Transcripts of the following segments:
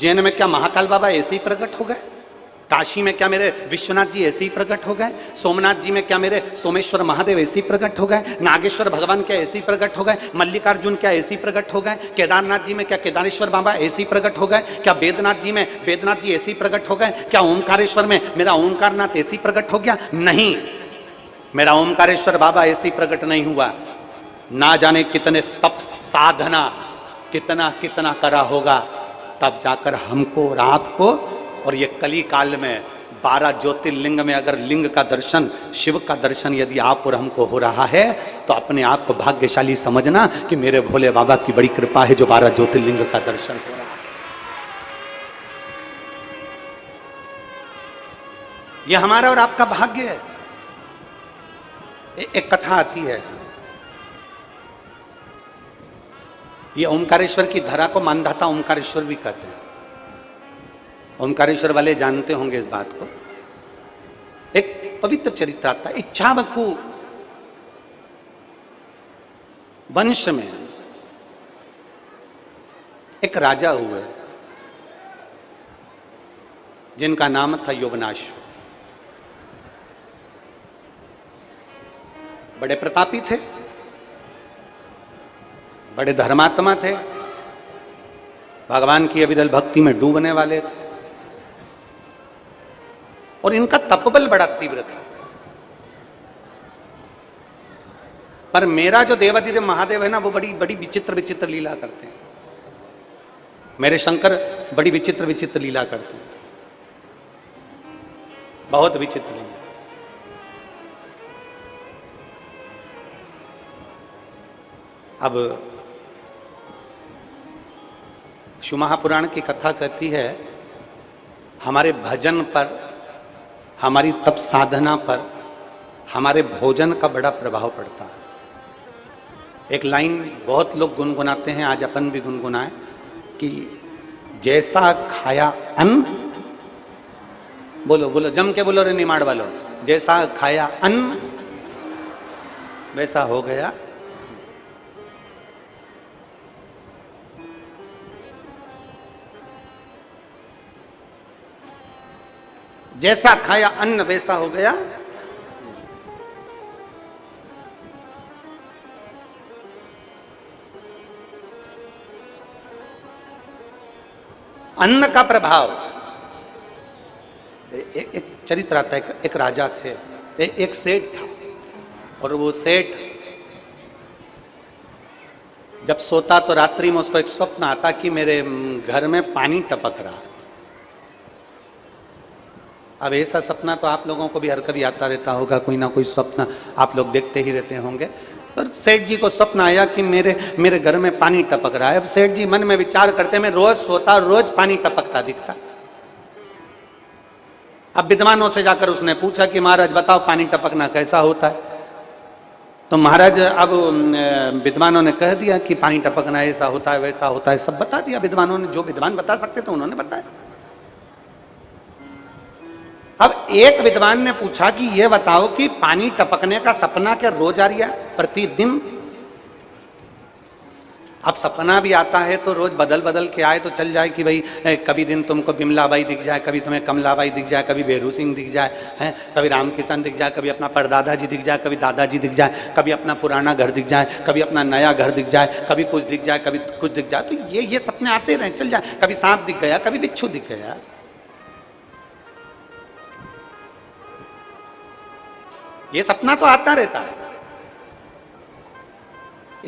उज्जैन में क्या महाकाल बाबा ऐसे ही प्रकट हो गए? काशी में क्या मेरे विश्वनाथ जी ऐसे ही प्रकट हो गए? सोमनाथ जी में क्या मेरे सोमेश्वर महादेव ऐसे ही प्रकट हो गए? नागेश्वर भगवान क्या ऐसे ही प्रकट हो गए? मल्लिकार्जुन क्या ऐसे ही प्रकट हो गए? केदारनाथ जी में क्या केदारेश्वर बाबा ऐसे ही प्रकट हो गए? क्या वेदनाथ जी में वेदनाथ जी ऐसे ही प्रकट हो गए? क्या ओंकारेश्वर में मेरा ओंकारनाथ ऐसे ही प्रकट हो गया? नहीं, मेरा ओंकारेश्वर बाबा ऐसे ही प्रकट नहीं हुआ। ना जाने कितने तप साधना कितना कितना करा होगा, तब जाकर हमको और आपको, और ये कली काल में 12 ज्योतिर्लिंग में अगर लिंग का दर्शन, शिव का दर्शन यदि आप और हमको हो रहा है, तो अपने आप को भाग्यशाली समझना कि मेरे भोले बाबा की बड़ी कृपा है जो 12 ज्योतिर्लिंग का दर्शन हो रहा है। ये हमारा और आपका भाग्य है। एक कथा आती है, ये ओमकारेश्वर की धरा को मानधाता ओमकारेश्वर भी कहते हैं। ओमकारेश्वर वाले जानते होंगे इस बात को। एक पवित्र चरित्र आता है। इच्छामकु वंश में एक राजा हुए जिनका नाम था यौवनाश्व। बड़े प्रतापी थे, बड़े धर्मात्मा थे, भगवान की अविरल भक्ति में डूबने वाले थे, और इनका तपबल बड़ा तीव्र था। पर मेरा जो देवाधिदेव महादेव है ना, वो बड़ी बड़ी विचित्र विचित्र लीला करते हैं। मेरे शंकर बड़ी विचित्र विचित्र लीला करते हैं, बहुत विचित्र लीला। अब शिव महापुराण की कथा कहती है, हमारे भजन पर, हमारी तप साधना पर, हमारे भोजन का बड़ा प्रभाव पड़ता है। एक लाइन बहुत लोग गुनगुनाते हैं, आज अपन भी गुनगुनाए कि जैसा खाया अन्न, बोलो बोलो जम के बोलो रे निमाड़ वालो, जैसा खाया अन्न वैसा हो गया। जैसा खाया अन्न वैसा हो गया। अन्न का प्रभाव। एक चरित्र आता है, एक राजा थे, एक सेठ था, और वो सेठ जब सोता तो रात्रि में उसको एक स्वप्न आता कि मेरे घर में पानी टपक रहा। अब ऐसा सपना तो आप लोगों को भी हर कभी आता रहता होगा, कोई ना कोई स्वप्न आप लोग देखते ही रहते होंगे। तो सेठ जी को स्वप्न आया कि मेरे घर में पानी टपक रहा है। अब सेठ जी मन में विचार करते, मैं रोज सोता, रोज पानी टपकता दिखता। अब विद्वानों से जाकर उसने पूछा कि महाराज बताओ पानी टपकना कैसा होता है। तो महाराज अब विद्वानों ने कह दिया कि पानी टपकना ऐसा होता है वैसा होता है, सब बता दिया विद्वानों ने, जो विद्वान बता सकते थे उन्होंने बताया। अब एक विद्वान ने पूछा कि यह बताओ कि पानी टपकने का सपना क्या रोज आ रहा है, प्रतिदिन? अब सपना भी आता है तो रोज बदल बदल के आए तो चल जाए कि भाई कभी दिन तुमको बिमलाबाई दिख जाए, कभी तुम्हें कमलाबाई दिख जाए, कभी बेरू सिंह दिख जाए, हैं, कभी रामकिशन दिख जाए, कभी अपना परदादा जी दिख जाए, कभी दादाजी दिख जाए, कभी अपना पुराना घर दिख जाए, कभी अपना नया घर दिख जाए, कभी कुछ दिख जाए, कभी कुछ दिख जाए। तो ये सपने आते रहे, चल जाए। कभी सांप दिख गया, कभी बिच्छू दिख गया। ये सपना तो आता रहता है।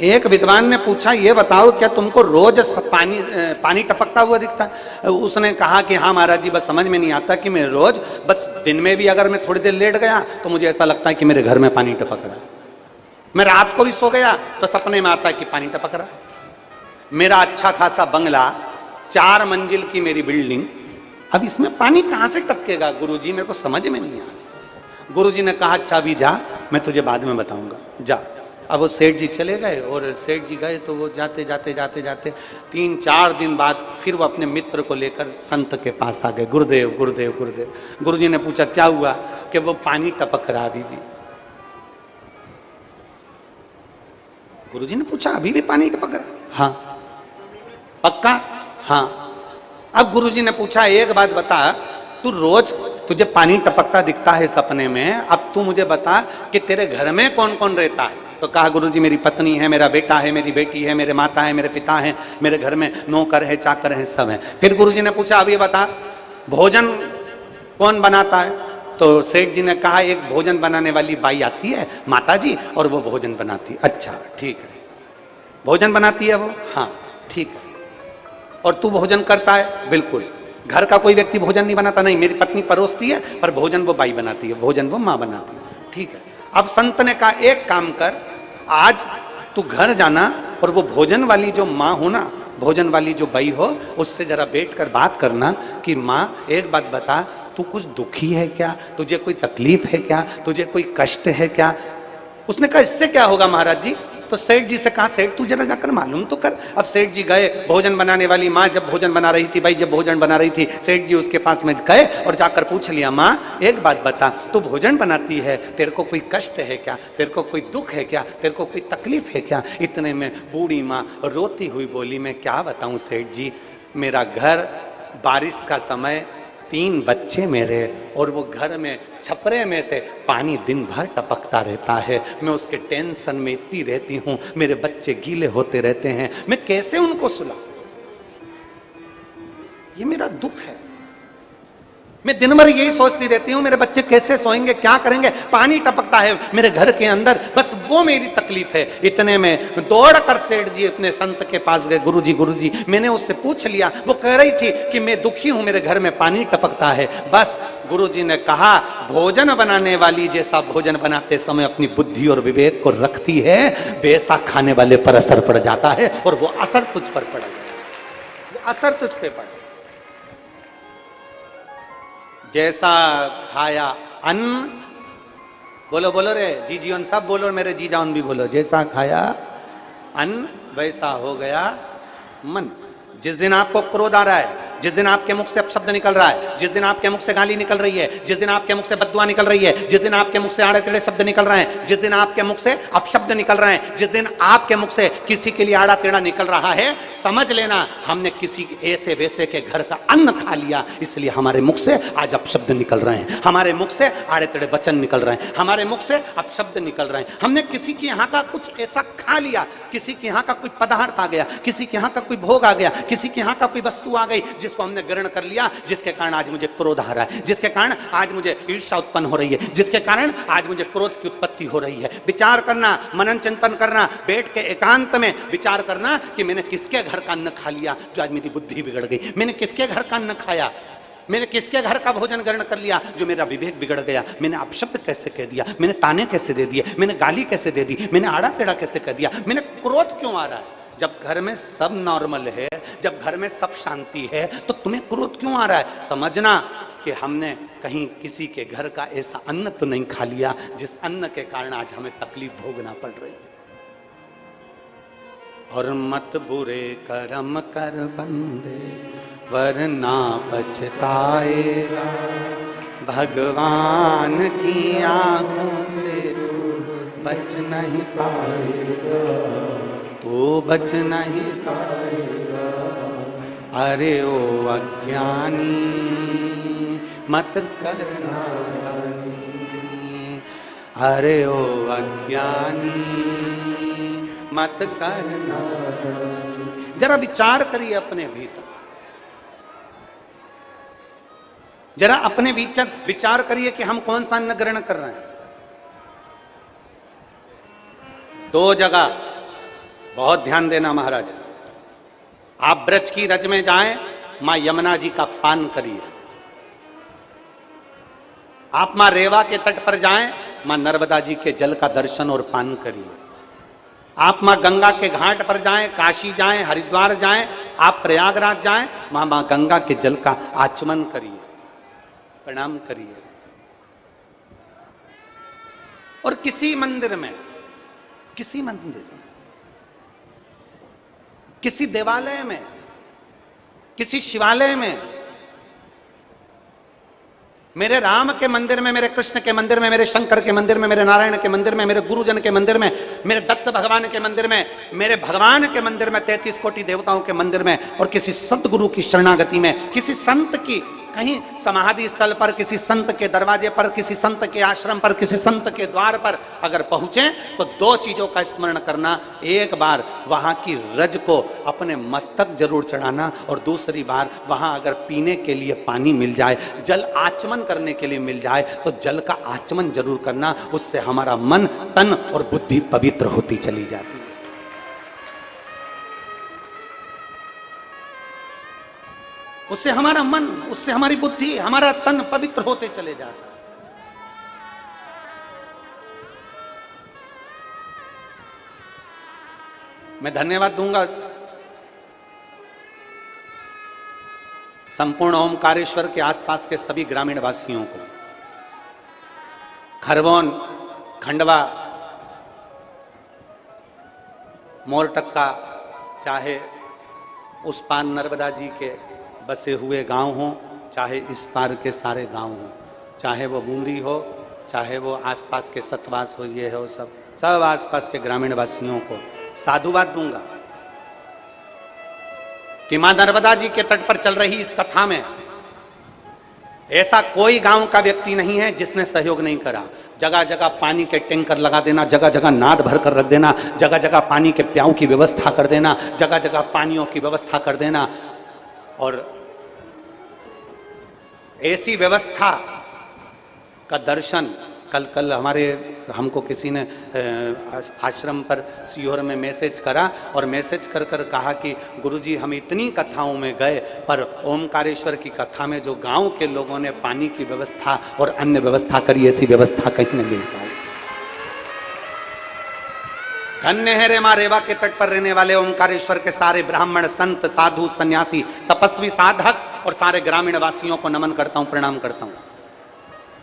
एक विद्वान ने पूछा ये बताओ क्या तुमको रोज पानी टपकता हुआ दिखता है? उसने कहा कि हाँ महाराज जी, बस समझ में नहीं आता कि मैं रोज, बस दिन में भी अगर मैं थोड़ी देर लेट गया तो मुझे ऐसा लगता है कि मेरे घर में पानी टपक रहा है। मैं रात को भी सो गया तो सपने में आता है कि पानी टपक रहा है। मेरा अच्छा खासा बंगला, 4 मंजिल की मेरी बिल्डिंग, अब इसमें पानी कहां से टपकेगा गुरुजी, मेरे को समझ में नहीं आया। गुरुजी ने कहा अच्छा अभी जा, मैं तुझे बाद में बताऊंगा, जा। अब वो सेठ जी चले गए, और सेठ जी गए तो वो जाते जाते जाते जाते 3-4 दिन बाद फिर वो अपने मित्र को लेकर संत के पास आ गए। गुरुदेव गुरुदेव गुरुदेव। गुरुजी ने पूछा क्या हुआ? कि वो पानी टपक रहा अभी भी। गुरुजी ने पूछा अभी भी पानी टपक रहा? हाँ। पक्का? हाँ। अब गुरुजी ने पूछा, एक बात बता, तू रोज तुझे पानी टपकता दिखता है सपने में, अब तू मुझे बता कि तेरे घर में कौन कौन रहता है? तो कहा, गुरुजी मेरी पत्नी है, मेरा बेटा है, मेरी बेटी है, मेरे माता है, मेरे पिता है, मेरे घर में नौकर है, चाकर है, सब है। फिर गुरुजी ने पूछा, अब ये बता भोजन कौन बनाता है? तो सेठ जी ने कहा, एक भोजन बनाने वाली बाई आती है माता जी, और वो भोजन बनाती है। अच्छा ठीक है, भोजन बनाती है वो? हाँ ठीक है। और तू भोजन करता है? बिल्कुल। घर का कोई व्यक्ति भोजन नहीं बनाता? नहीं, मेरी पत्नी परोसती है, पर भोजन वो बाई बनाती है, भोजन वो माँ बनाती है। ठीक है। अब संत ने कहा, एक काम कर, आज तू घर जाना और वो भोजन वाली जो माँ हो ना, भोजन वाली जो बाई हो, उससे जरा बैठ कर बात करना कि माँ एक बात बता, तू कुछ दुखी है क्या? तुझे कोई तकलीफ है क्या? तुझे कोई कष्ट है क्या? उसने कहा, इससे क्या होगा महाराज जी? तो सेठ जी से कहा, सेठ तू जरा जाकर मालूम तो कर। अब सेठ जी गए, भोजन बनाने वाली माँ जब भोजन बना रही थी, भाई जब भोजन बना रही थी, सेठ जी उसके पास में गए और जाकर पूछ लिया, माँ एक बात बता, तू भोजन बनाती है, तेरे को कोई कष्ट है क्या? तेरे को कोई दुख है क्या? तेरे को कोई तकलीफ है क्या? इतने में बूढ़ी माँ रोती हुई बोली, मैं क्या बताऊं सेठ जी, मेरा घर, बारिश का समय, 3 बच्चे मेरे, और वो घर में छपरे में से पानी दिन भर टपकता रहता है, मैं उसके टेंशन में इतनी रहती हूं, मेरे बच्चे गीले होते रहते हैं, मैं कैसे उनको सुलाऊं? ये मेरा दुख है। मैं दिन भर यही सोचती रहती हूँ, मेरे बच्चे कैसे सोएंगे, क्या करेंगे, पानी टपकता है मेरे घर के अंदर, बस वो मेरी तकलीफ है। इतने में दौड़ कर सेठ जी अपने संत के पास गए, गुरुजी मैंने उससे पूछ लिया, वो कह रही थी कि मैं दुखी हूं, मेरे घर में पानी टपकता है। बस गुरुजी ने कहा, भोजन बनाने वाली जैसा भोजन बनाते समय अपनी बुद्धि और विवेक को रखती है, वैसा खाने वाले पर असर पड़ जाता है, और वो असर तुझ पर पड़ गया, वो असर तुझ पे पड़। जैसा खाया अन्न, बोलो बोलो रे जीजीओन, सब बोलो, मेरे जीजाओन भी बोलो, जैसा खाया अन्न वैसा हो गया मन। जिस दिन आपको क्रोध आ रहा है, जिस दिन आपके मुख से अपशब्द निकल रहा है, जिस दिन आपके मुख से गाली निकल रही है, जिस दिन आपके मुख से बद्दुआ निकल रही है, जिस दिन आपके मुख से आड़े टेढ़े शब्द निकल रहे हैं, जिस दिन आपके मुख से अपशब्द निकल रहे हैं, जिस दिन आपके मुख से किसी के लिए आड़ा टेढ़ा निकल रहा है, समझ लेना हमने किसी ऐसे वैसे के घर का अन्न खा लिया, इसलिए हमारे मुख से आज अपशब्द निकल रहे हैं, हमारे मुख से आड़े टेढ़े वचन निकल रहे हैं, हमारे मुख से अपशब्द निकल रहे हैं। हमने किसी के यहाँ का कुछ ऐसा खा लिया, किसी के यहाँ का कोई पदार्थ आ गया, किसी के यहाँ का कोई भोग आ गया, किसी के यहाँ का कोई वस्तु आ गई जिसको हमने ग्रहण कर लिया, जिसके कारण आज मुझे क्रोध आ रहा है, जिसके कारण आज मुझे ईर्ष्या उत्पन्न हो रही है, जिसके कारण आज मुझे क्रोध की उत्पत्ति हो रही है। विचार करना, मनन चिंतन करना, बैठ के एकांत में विचार करना कि मैंने किसके घर का अन्न खा लिया जो आज मेरी बुद्धि बिगड़ गई, मैंने किसके घर का अन्न खाया, मैंने किसके घर का भोजन ग्रहण कर लिया जो मेरा विवेक बिगड़ गया, मैंने अपशब्द कैसे कह दिया, मैंने ताने कैसे दे दिए, मैंने गाली कैसे दे दी, मैंने आड़ा टेढ़ा कैसे कह दिया, मैंने क्रोध क्यों आ रहा है? जब घर में सब नॉर्मल है, जब घर में सब शांति है, तो तुम्हें क्रोध क्यों आ रहा है? समझना कि हमने कहीं किसी के घर का ऐसा अन्न तो नहीं खा लिया जिस अन्न के कारण आज हमें तकलीफ भोगना पड़ रही है। और मत बुरे कर्म कर बंदे वरना पछताएगा, भगवान की आंखों से बच नहीं पाएगा, तो बच नहीं पाएगा। अरे ओ अज्ञानी मत करना दानी, अरे ओ अज्ञानी मत करना दानी। जरा विचार करिए अपने भीतर, जरा अपने भीतर विचार करिए कि हम कौन सा अन्न ग्रहण कर रहे हैं। 2 जगह बहुत ध्यान देना महाराज, आप ब्रज की रज में जाएं, मां यमुना जी का पान करिए। आप मां रेवा के तट पर जाएं, मां नर्मदा जी के जल का दर्शन और पान करिए। आप मां गंगा के घाट पर जाएं, काशी जाएं, हरिद्वार जाएं, आप प्रयागराज जाएं, मां गंगा के जल का आचमन करिए, प्रणाम करिए। और किसी मंदिर में, किसी मंदिर में, किसी देवालय में, किसी शिवालय में मेरे राम के मंदिर में, मेरे कृष्ण के मंदिर में, मेरे शंकर के मंदिर में, मेरे नारायण के मंदिर में, मेरे गुरुजन के मंदिर में, मेरे दत्त भगवान के मंदिर में, मेरे भगवान के मंदिर में, 33 कोटि देवताओं के मंदिर में, और किसी सतगुरु की शरणागति में, किसी संत की कहीं समाधि स्थल पर, किसी संत के दरवाजे पर, किसी संत के आश्रम पर, किसी संत के द्वार पर अगर पहुंचे तो दो चीजों का स्मरण करना। एक बार वहां की रज को अपने मस्तक जरूर चढ़ाना, और दूसरी बार वहां अगर पीने के लिए पानी मिल जाए, जल आचमन करने के लिए मिल जाए, तो जल का आचमन जरूर करना। उससे हमारा मन, तन और बुद्धि पवित्र होती चली जाती है। उससे हमारा मन, उससे हमारी बुद्धि, हमारा तन पवित्र होते चले जाता है। मैं धन्यवाद दूंगा संपूर्ण ओमकारेश्वर के आसपास के सभी ग्रामीण वासियों को। खरगोन, खंडवा, मोरटक्का, चाहे उस पार नर्मदा जी के बसे हुए गांव हों, चाहे इस पार के सारे गांव हों, चाहे वो बूंदी हो, चाहे वो आसपास के सतवास हो, ये हो, सब आसपास के ग्रामीण वासियों को साधुवाद दूंगा कि मां नर्मदा जी के तट पर चल रही इस कथा में ऐसा कोई गांव का व्यक्ति नहीं है जिसने सहयोग नहीं करा। जगह जगह पानी के टैंकर लगा देना, जगह जगह नाद भर कर रख देना, जगह जगह पानी के प्याऊ की व्यवस्था कर देना, जगह जगह पानियों की व्यवस्था कर देना। और ऐसी व्यवस्था का दर्शन कल हमको किसी ने आश्रम पर सीहोर में मैसेज करा, और मैसेज कर कर कहा कि गुरुजी हम इतनी कथाओं में गए, पर ओमकारेश्वर की कथा में जो गांव के लोगों ने पानी की व्यवस्था और अन्य व्यवस्था करी, ऐसी व्यवस्था कहीं नहीं मिल पाई। धन्य है रे मां रेवा के तट पर रहने वाले ओमकारेश्वर के सारे ब्राह्मण, संत, साधु, सन्यासी, तपस्वी, साधक और सारे ग्रामीण वासियों को नमन करता हूं, प्रणाम करता हूं।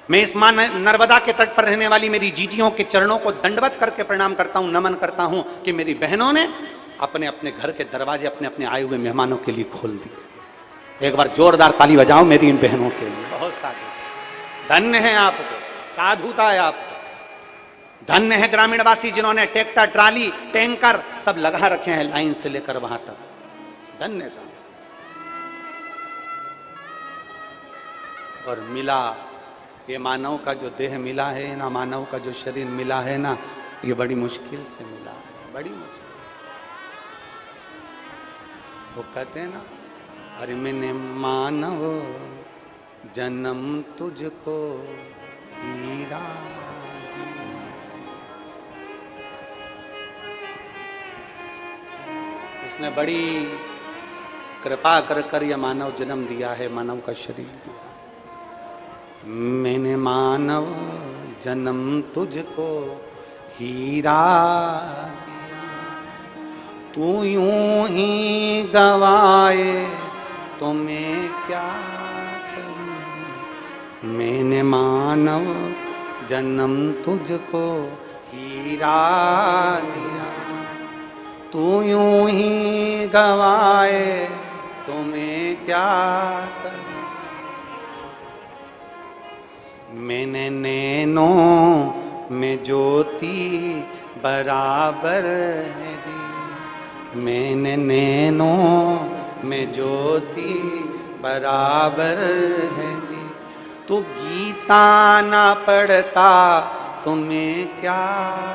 मैं इस मां नर्मदा के तट पर रहने वाली मेरी जीजियों के चरणों को दंडवत करके प्रणाम करता हूं, नमन करता हूं कि मेरी बहनों ने अपने अपने घर के दरवाजे अपने अपने आए हुए मेहमानों के लिए खोल दिए। एक बार जोरदार ताली बजाओ मेरी इन बहनों के लिए। बहुत साधु, धन्य है आपको, साधुता है आपको। धन्य है ग्रामीणवासी जिन्होंने ट्रैक्टर, ट्राली, टैंकर सब लगा रखे हैं लाइन से लेकर वहां तक। धन्यवाद। और मिला ये मानव का जो देह मिला है ना, मानव का जो शरीर मिला है ना, ये बड़ी मुश्किल से मिला है, बड़ी मुश्किल। वो कहते हैं ना, अरे मैंने मानव जन्म तुझको हीरा, उसने बड़ी कृपा कर कर यह मानव जन्म दिया है, मानव का शरीर दिया। मैंने मानव जन्म तुझको हीरा दिया, तू यूं ही गवाए तो मैं क्या करूं। मैंने मानव जन्म तुझको हीरा दिया, तू यूं ही गवाए तो मैं क्या करूं। मैंने नैनों में ज्योति बराबर है दी, मैंने नैनों में ज्योति बराबर है दी। तू गीता ना पढ़ता तो मैं क्या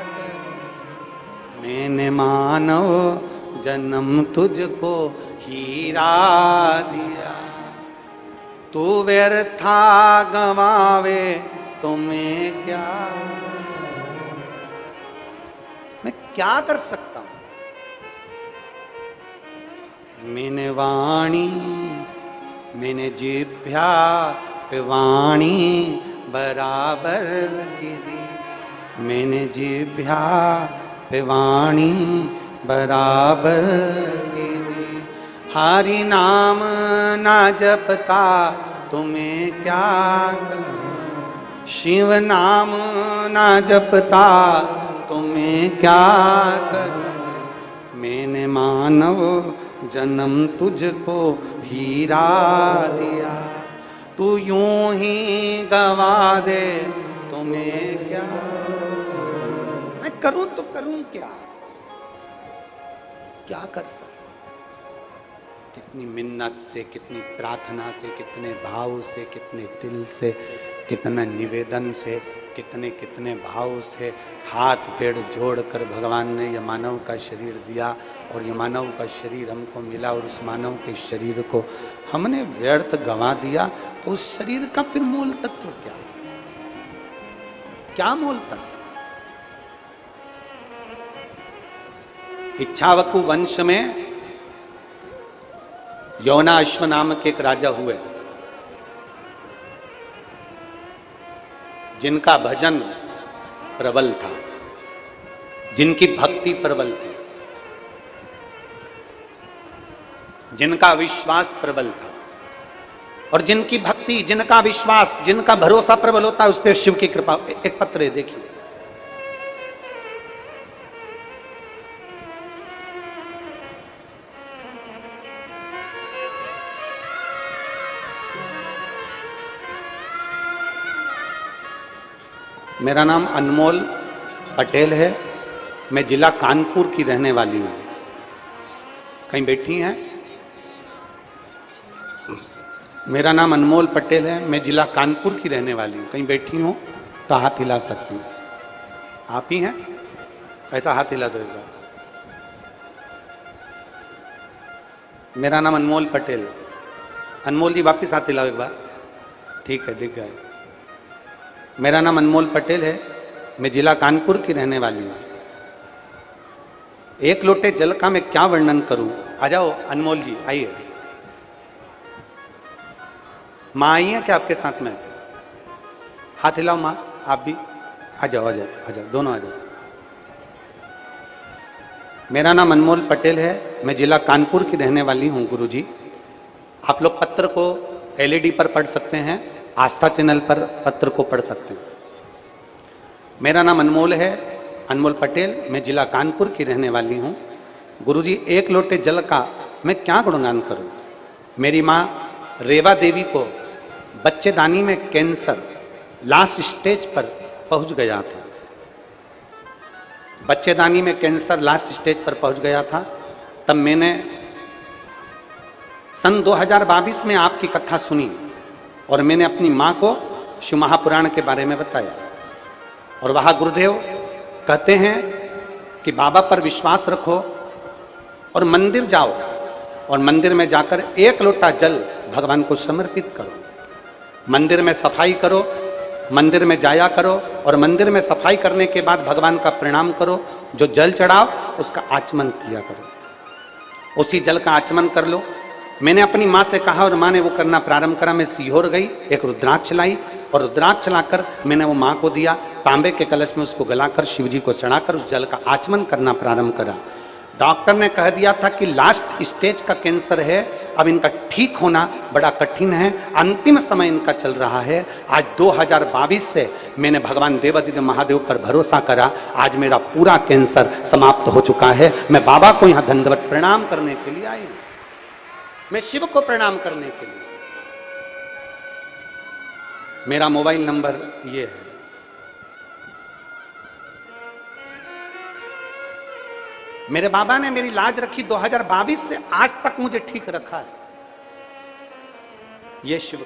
करूं। मैंने मानव जन्म तुझको हीरा दिया, तू व्यर्था गवावे तो मैं क्या, मैं क्या कर सकता हूं। मैंने वाणी, मैंने जिभ्या पे वाणी बराबर की दी, मैंने जिभ्या पे वाणी बराबर की दी। हरि नाम ना जपता तुम्हें क्या करूं, शिव नाम ना जपता तुम्हें क्या करूं। मैंने मानव जन्म तुझको हीरा दिया, तू यूं ही गवा दे तुम्हें क्या, मैं करूं तो करूं क्या, क्या कर सकता। कितनी मिन्नत से, कितनी प्रार्थना से, कितने भाव से, कितने दिल से, कितने निवेदन से, कितने कितने भाव से हाथ पैर जोड़कर भगवान ने यह मानव का शरीर दिया, और ये मानव का शरीर हमको मिला, और उस मानव के शरीर को हमने व्यर्थ गंवा दिया, तो उस शरीर का फिर मूल तत्व क्या, क्या मूल तत्व। इच्छावकु वंश में यौनाश्व नाम के एक राजा हुए, जिनका भजन प्रबल था, जिनकी भक्ति प्रबल थी, जिनका विश्वास प्रबल था, और जिनकी भक्ति, जिनका विश्वास, जिनका भरोसा प्रबल होता है, उस पर शिव की कृपा। एक पत्र है, देखिए। मेरा नाम अनमोल पटेल है, मैं जिला कानपुर की रहने वाली हूं। कहीं बैठी हैं? मेरा नाम अनमोल पटेल है, मैं जिला कानपुर की रहने वाली हूं। कहीं बैठी हूं तो हाथ हिला सकती हूं। आप ही हैं? ऐसा हाथ हिला दो एक बार। मेरा नाम अनमोल पटेल। अनमोल जी वापिस हाथ हिलाओ एक बार। ठीक है, दिख गए। मेरा नाम अनमोल पटेल है, मैं जिला कानपुर की रहने वाली हूँ। एक लोटे जल का मैं क्या वर्णन करूं। आ जाओ अनमोल जी, आइए। माँ आई है क्या आपके साथ में? हाथ हिलाओ माँ, आप भी आ जाओ, आ जाओ, आ जाओ, दोनों आ जाओ। मेरा नाम अनमोल पटेल है, मैं जिला कानपुर की रहने वाली हूँ। गुरुजी, आप लोग पत्र को एलईडी पर पढ़ सकते हैं, आस्था चैनल पर पत्र को पढ़ सकते हैं। मेरा नाम अनमोल है, अनमोल पटेल, मैं जिला कानपुर की रहने वाली हूँ। गुरुजी, एक लोटे जल का मैं क्या गुणगान करूँ। मेरी माँ रेवा देवी को बच्चेदानी में कैंसर लास्ट स्टेज पर पहुँच गया था। बच्चेदानी में कैंसर लास्ट स्टेज पर पहुँच गया था। तब मैंने सन 2022 में आपकी कथा सुनी, और मैंने अपनी माँ को शिव महापुराण के बारे में बताया। और वहाँ गुरुदेव कहते हैं कि बाबा पर विश्वास रखो और मंदिर जाओ, और मंदिर में जाकर एक लोटा जल भगवान को समर्पित करो। मंदिर में सफाई करो, मंदिर में जाया करो, और मंदिर में सफाई करने के बाद भगवान का प्रणाम करो। जो जल चढ़ाओ उसका आचमन किया करो, उसी जल का आचमन कर लो। मैंने अपनी माँ से कहा और माँ ने वो करना प्रारंभ करा। मैं सिहोर गई, एक रुद्राक्ष लाई, और रुद्राक्ष लाकर मैंने वो माँ को दिया। तांबे के कलश में उसको गलाकर शिव जी को चढ़ाकर उस जल का आचमन करना प्रारंभ करा। डॉक्टर ने कह दिया था कि लास्ट स्टेज का कैंसर है, अब इनका ठीक होना बड़ा कठिन है, अंतिम समय इनका चल रहा है। आज 2022 से मैंने भगवान देवादिदेव महादेव पर भरोसा करा। आज मेरा पूरा कैंसर समाप्त हो चुका है। मैं बाबा को यहाँ दंडवत प्रणाम करने के लिए आई हूँ, मैं शिव को प्रणाम करने के लिए। मेरा मोबाइल नंबर ये है। मेरे बाबा ने मेरी लाज रखी 2022 से आज तक मुझे ठीक रखा है, ये शिव।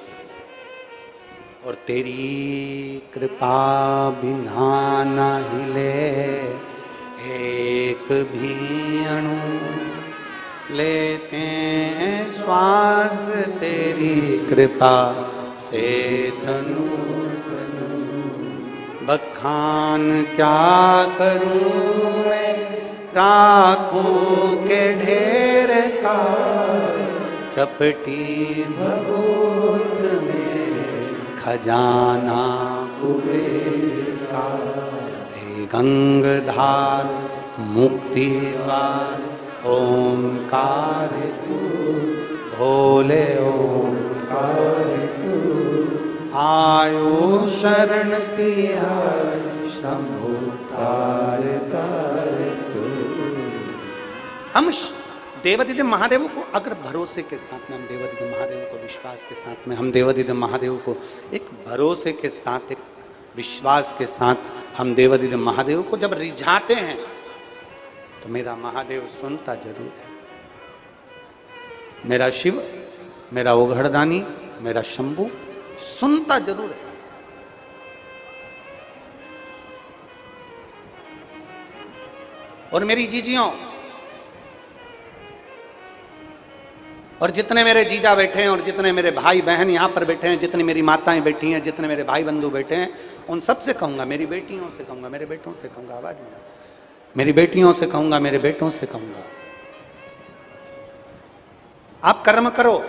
और तेरी कृपा बिना न हिले एक भी अणु, लेते हैं श्वास तेरी कृपा से तनु। बखान क्या करूं मैं राखों के ढेर का, चपटी भगोत में खजाना कुबेर का। हे गंगधार मुक्तिवार ओंकार तू, भोले ओंकार तू। आयो शरण तिहार शंभु तार तार तू। हम देवादिदेव महादेव को अगर भरोसे के साथ में हम देवादिदेव महादेव को विश्वास के साथ में हम देवादिदेव महादेव को एक भरोसे के साथ एक विश्वास के साथ हम देवादिदेव महादेव को जब रिझाते हैं तो मेरा महादेव सुनता जरूर है। मेरा शिव, मेरा ओघड़दानी, मेरा शंभू सुनता जरूर है। और मेरी जीजियों और जितने मेरे जीजा बैठे हैं और जितने मेरे भाई बहन यहां पर बैठे हैं, जितनी मेरी माताएं बैठी हैं, जितने मेरे भाई बंधु बैठे हैं, उन सब से कहूंगा, मेरी बेटियों से कहूंगा, मेरे बेटों से कहूंगा, आवाज में, मेरी बेटियों से कहूंगा, मेरे बेटों से कहूंगा, आप कर्म करो,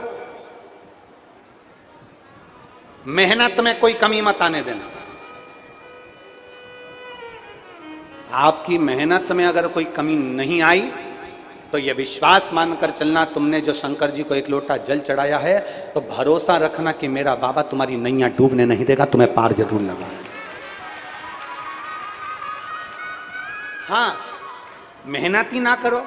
मेहनत में कोई कमी मत आने देना। आपकी मेहनत में अगर कोई कमी नहीं आई तो यह विश्वास मानकर चलना, तुमने जो शंकर जी को एक लोटा जल चढ़ाया है तो भरोसा रखना कि मेरा बाबा तुम्हारी नैया डूबने नहीं देगा, तुम्हें पार जरूर लगाएगा। हाँ, मेहनत ही ना करो।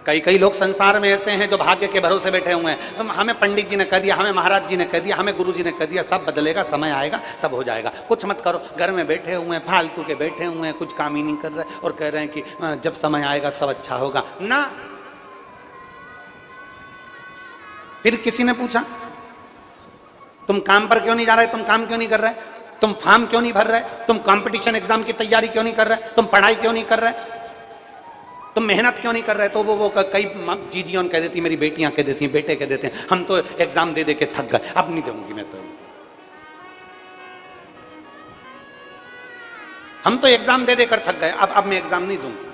कई लोग संसार में ऐसे हैं जो भाग्य के भरोसे बैठे हुए हैं, हमें पंडित जी ने कह दिया, हमें महाराज जी ने कह दिया, हमें गुरु जी ने कह दिया, सब बदलेगा, समय आएगा तब हो जाएगा। कुछ मत करो, घर में बैठे हुए हैं, फालतू के बैठे हुए हैं, कुछ काम ही नहीं कर रहे और कह रहे हैं कि जब समय आएगा सब अच्छा होगा ना। फिर किसी ने पूछा तुम काम पर क्यों नहीं जा रहे, तुम काम क्यों नहीं कर रहे, तुम फॉर्म क्यों नहीं भर रहे, तुम कंपटीशन एग्जाम की तैयारी क्यों नहीं कर रहे, तुम पढ़ाई क्यों नहीं कर रहे, तुम मेहनत क्यों नहीं कर रहे। तो वो कई जीजियों कह देती, मेरी बेटियां कह देती, बेटे कह देते हैं, हम तो एग्जाम दे दे के थक गए, अब नहीं दूंगी मैं, तो हम तो एग्जाम दे देकर थक गए, अब मैं एग्जाम नहीं दूंगी,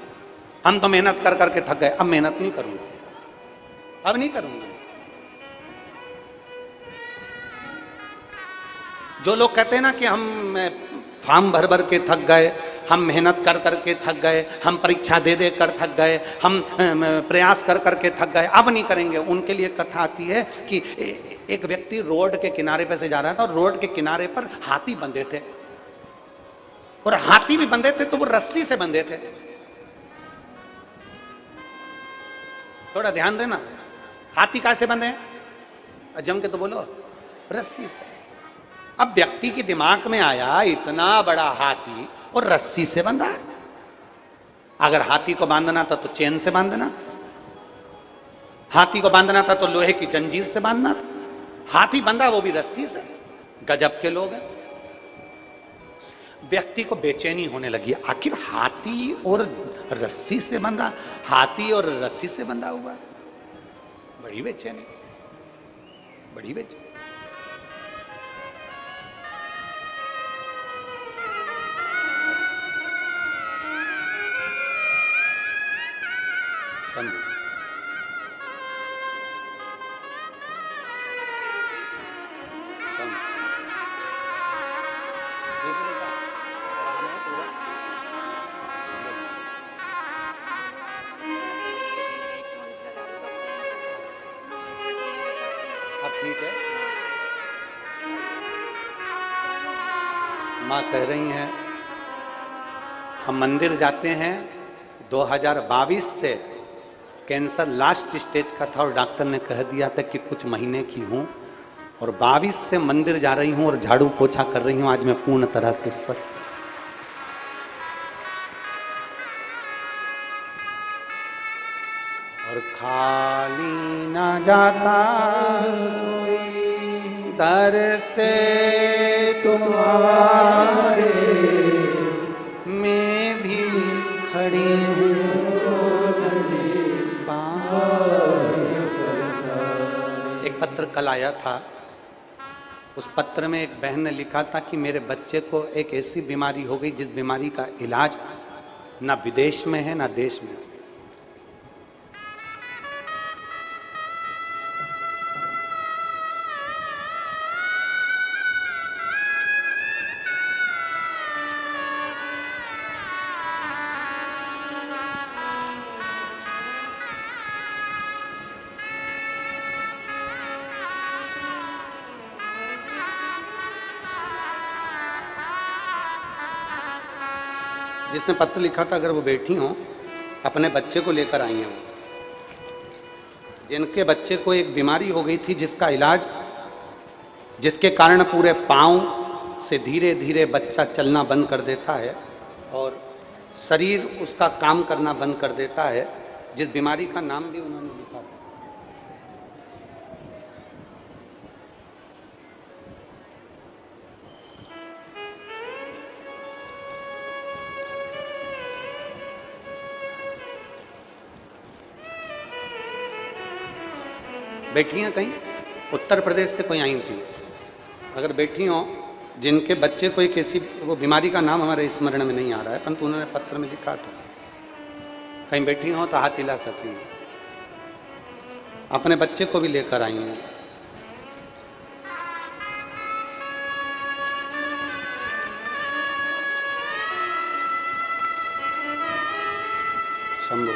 हम तो मेहनत कर करके थक गए, अब मेहनत नहीं करूंगा, अब नहीं करूंगा। जो लोग कहते हैं ना कि हम फॉर्म भर भर के थक गए, हम मेहनत कर करके थक गए, हम परीक्षा दे दे कर थक गए, हम प्रयास कर करके थक गए, अब नहीं करेंगे, उनके लिए कथा आती है कि एक व्यक्ति रोड के किनारे पे से जा रहा था और रोड के किनारे पर हाथी बंधे थे, और हाथी भी बंधे थे तो वो रस्सी से बंधे थे। थोड़ा ध्यान देना, हाथी कैसे बंधे, जम के तो बोलो, रस्सी से। अब व्यक्ति के दिमाग में आया इतना बड़ा हाथी और रस्सी से बंधा है, अगर हाथी को बांधना था तो चेन से बांधना था, हाथी को बांधना था तो लोहे की जंजीर से बांधना था, हाथी बंधा वो भी रस्सी से। गजब के लोग हैं। व्यक्ति को बेचैनी होने लगी, आखिर हाथी और रस्सी से बंधा, हाथी और रस्सी से बंधा हुआ, बड़ी बेचैनी, बड़ी बेचैनी। अब ठीक है। माँ कह रही हैं हम मंदिर जाते हैं, 2022 से कैंसर लास्ट स्टेज का था और डॉक्टर ने कह दिया था कि कुछ महीने की हूं, और 22 से मंदिर जा रही हूं और झाड़ू पोछा कर रही हूं, आज मैं पूर्ण तरह से स्वस्थ हूं। और खाली ना जाता दर से तुम्हारे, मैं भी खड़ी हूँ। एक पत्र कल आया था, उस पत्र में एक बहन ने लिखा था कि मेरे बच्चे को एक ऐसी बीमारी हो गई जिस बीमारी का इलाज ना विदेश में है ना देश में है। जिसने पत्र लिखा था, अगर वो बैठी हो, अपने बच्चे को लेकर आई हैं वो, जिनके बच्चे को एक बीमारी हो गई थी जिसका इलाज, जिसके कारण पूरे पांव से धीरे धीरे बच्चा चलना बंद कर देता है और शरीर उसका काम करना बंद कर देता है, जिस बीमारी का नाम भी उन्होंने लिखा था। बैठी हैं कहीं, उत्तर प्रदेश से कोई आई थी, अगर बैठी हो जिनके बच्चे को एक ऐसी, वो बीमारी का नाम हमारे स्मरण में नहीं आ रहा है, परंतु उन्होंने पत्र में लिखा था, कहीं बैठी हो तो हाथ हिला सकती हैं, अपने बच्चे को भी लेकर आई हैं। शंभू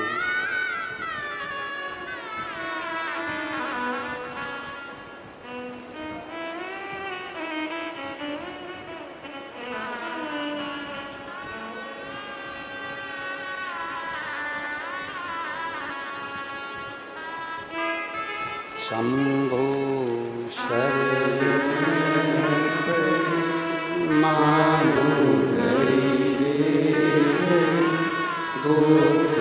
शंभो शरण मानो दुख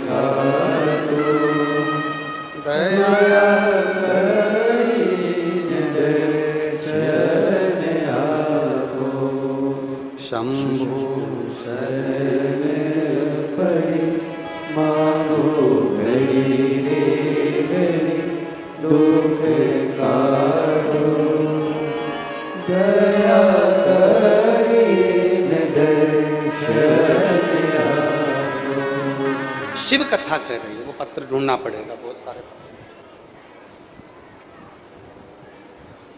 काटो दया शंभो शरण पड़ी मानो घड़ी रे दुख काटो दया शिव कथा कह रही है, वो पत्र ढूंढना पड़ेगा, बहुत सारे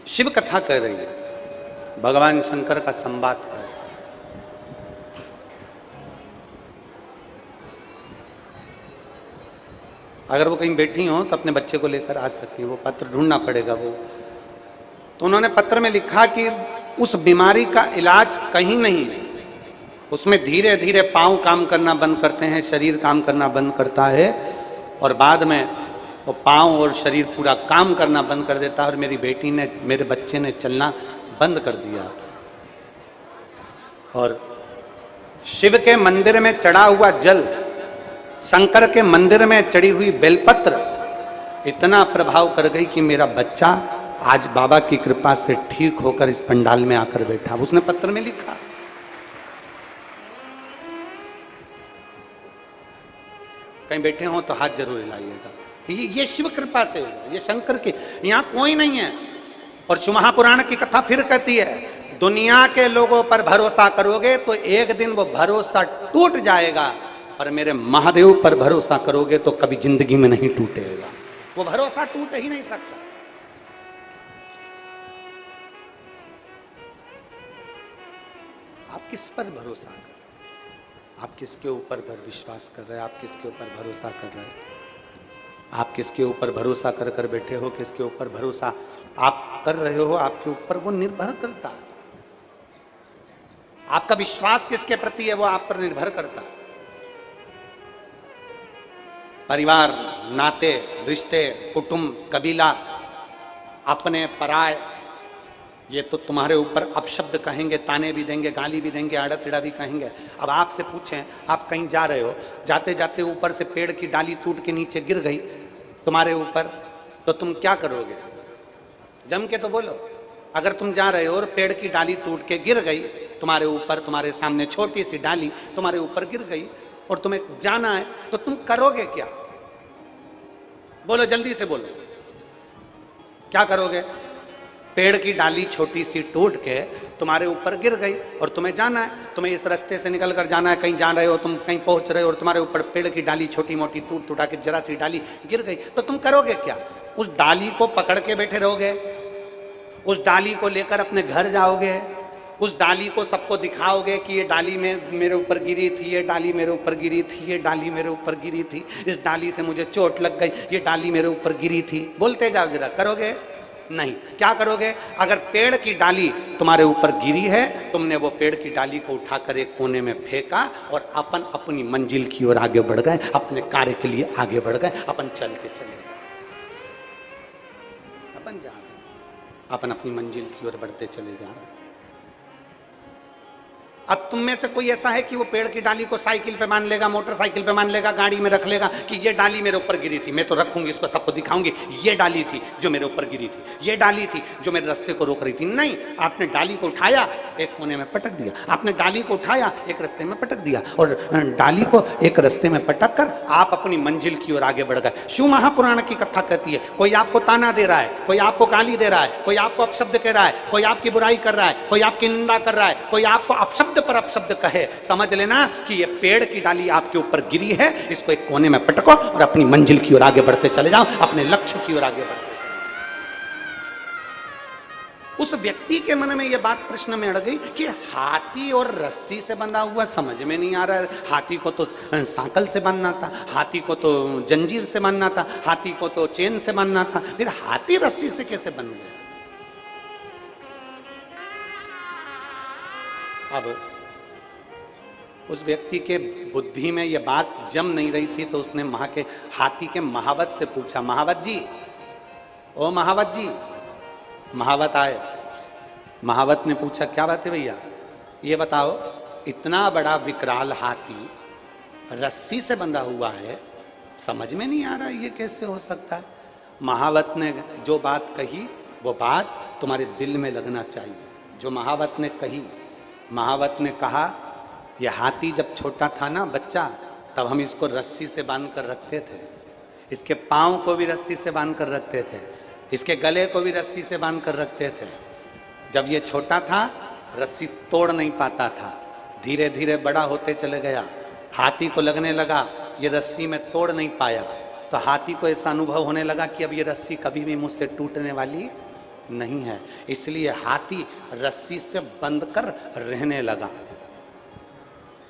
शिव कथा कह रही है, भगवान शंकर का संवाद है। अगर वो कहीं बैठी हो तो अपने बच्चे को लेकर आ सकती हैं, वो पत्र ढूंढना पड़ेगा वो। तो उन्होंने पत्र में लिखा कि उस बीमारी का इलाज कहीं नहीं, उसमें धीरे धीरे पांव काम करना बंद करते हैं, शरीर काम करना बंद करता है और बाद में वो पांव और शरीर पूरा काम करना बंद कर देता है और मेरी बेटी ने, मेरे बच्चे ने चलना बंद कर दिया। और शिव के मंदिर में चढ़ा हुआ जल, शंकर के मंदिर में चढ़ी हुई बेलपत्र इतना प्रभाव कर गई कि मेरा बच्चा आज बाबा की कृपा से ठीक होकर इस पंडाल में आकर बैठा। उसने पत्र में लिखा। कहीं बैठे हो तो हाथ जरूर हिलाइएगा। ये शिव कृपा से हुआ, ये शंकर की, यहां कोई नहीं है। और महापुराण की कथा फिर कहती है, दुनिया के लोगों पर भरोसा करोगे तो एक दिन वो भरोसा टूट जाएगा, और मेरे महादेव पर भरोसा करोगे तो कभी जिंदगी में नहीं टूटेगा। वो भरोसा टूट ही नहीं सकता। आप किस पर भरोसा कर रहे हैं? आप किसके ऊपर विश्वास कर रहे हैं? आप किसके ऊपर भरोसा कर रहे हैं? आप किसके ऊपर भरोसा कर कर बैठे हो? किसके ऊपर भरोसा आप कर रहे हो? आपके ऊपर वो निर्भर करता है। आपका विश्वास किसके प्रति है वो आप पर निर्भर करता है। परिवार, नाते, रिश्ते, कुटुंब, कबीला, अपने पराय, ये तो तुम्हारे ऊपर अपशब्द कहेंगे, ताने भी देंगे, गाली भी देंगे, आड़ा टेढ़ा भी कहेंगे। अब आपसे पूछें, आप कहीं जा रहे हो, जाते जाते ऊपर से पेड़ की डाली टूट के नीचे गिर गई तुम्हारे ऊपर, तो तुम क्या करोगे? जम के तो बोलो। अगर तुम जा रहे हो और पेड़ की डाली टूट के गिर गई तुम्हारे ऊपर, तुम्हारे सामने छोटी सी डाली तुम्हारे ऊपर गिर गई और तुम्हें जाना है, तो तुम करोगे क्या? बोलो, जल्दी से बोलो, क्या करोगे? पेड़ की डाली छोटी सी टूट के तुम्हारे ऊपर गिर गई और तुम्हें जाना है, तुम्हें इस रास्ते से निकल कर जाना है, कहीं जा रहे हो, तुम कहीं पहुंच रहे हो और तुम्हारे ऊपर पेड़ की डाली छोटी मोटी टूट टूटा के जरा सी डाली गिर गई, तो तुम करोगे क्या? उस डाली को पकड़ के बैठे रहोगे? उस डाली को लेकर अपने घर जाओगे? उस डाली को सबको दिखाओगे कि ये डाली में मेरे ऊपर गिरी थी, ये डाली मेरे ऊपर गिरी थी, ये डाली मेरे ऊपर गिरी थी, इस डाली से मुझे चोट लग गई, ये डाली मेरे ऊपर गिरी थी? बोलते जाओ जरा, करोगे? नहीं। क्या करोगे? अगर पेड़ की डाली तुम्हारे ऊपर गिरी है, तुमने वो पेड़ की डाली को उठाकर एक कोने में फेंका और अपनी मंजिल की ओर आगे बढ़ गए, अपने कार्य के लिए आगे बढ़ गए, अपन चलते चले। अपन अपनी मंजिल की ओर बढ़ते चले जा रहे हैं। अब तुम में से कोई ऐसा है कि वो पेड़ की डाली को साइकिल पे मान लेगा, मोटरसाइकिल पे मान लेगा, गाड़ी में रख लेगा कि ये डाली मेरे ऊपर गिरी थी, मैं तो रखूंगी इसको, सबको दिखाऊंगी ये डाली थी जो मेरे ऊपर गिरी थी, ये डाली थी जो मेरे रास्ते को रोक रही थी। नहीं, आपने डाली को उठाया, एक कोने में पटक दिया, आपने डाली को उठाया, एक रास्ते में पटक दिया, और डाली को एक रास्ते में पटक कर आप अपनी मंजिल की ओर आगे बढ़ गए। शिव महापुराण की कथा कहती है, कोई आपको ताना दे रहा है, कोई आपको गाली दे रहा है, कोई आपको अपशब्द कह रहा है, कोई आपकी बुराई कर रहा है, कोई आपकी निंदा कर रहा है, कोई आपको अपशब्द पर अपशब्द कहे, समझ लेना कि ये पेड़ की डाली आपके ऊपर गिरी है, इसको एक कोने में पटको और अपनी मंजिल की ओर आगे बढ़ते चले जाओ, अपने लक्ष्य की ओर आगे बढ़ते। उस व्यक्ति के मन में यह बात प्रश्न में अड़ गई कि हाथी और रस्सी से बंधा हुआ समझ में नहीं आ रहा है। हाथी को तो सांकल से बांधना था, हाथी को तो जंजीर से बांधना था, हाथी को तो चेन से बांधना था, फिर हाथी रस्सी से कैसे बंध गया? अब उस व्यक्ति के बुद्धि में यह बात जम नहीं रही थी, तो उसने हाथी के महावत से पूछा, महावत जी, ओ महावत जी। महावत आए, महावत ने पूछा, क्या बात है भैया, ये बताओ, इतना बड़ा विकराल हाथी रस्सी से बंधा हुआ है, समझ में नहीं आ रहा ये कैसे हो सकता है? महावत ने जो बात कही वो बात तुम्हारे दिल में लगना चाहिए। जो महावत ने कही, महावत ने कहा, यह हाथी जब छोटा था ना बच्चा, तब हम इसको रस्सी से बांध कर रखते थे, इसके पाँव को भी रस्सी से बांध कर रखते थे, इसके गले को भी रस्सी से बांध कर रखते थे। जब ये छोटा था रस्सी तोड़ नहीं पाता था, धीरे धीरे बड़ा होते चले गया, हाथी को लगने लगा ये रस्सी में तोड़ नहीं पाया, तो हाथी को ऐसा अनुभव होने लगा कि अब ये रस्सी कभी भी मुझसे टूटने वाली नहीं है, इसलिए हाथी रस्सी से बंध कर रहने लगा।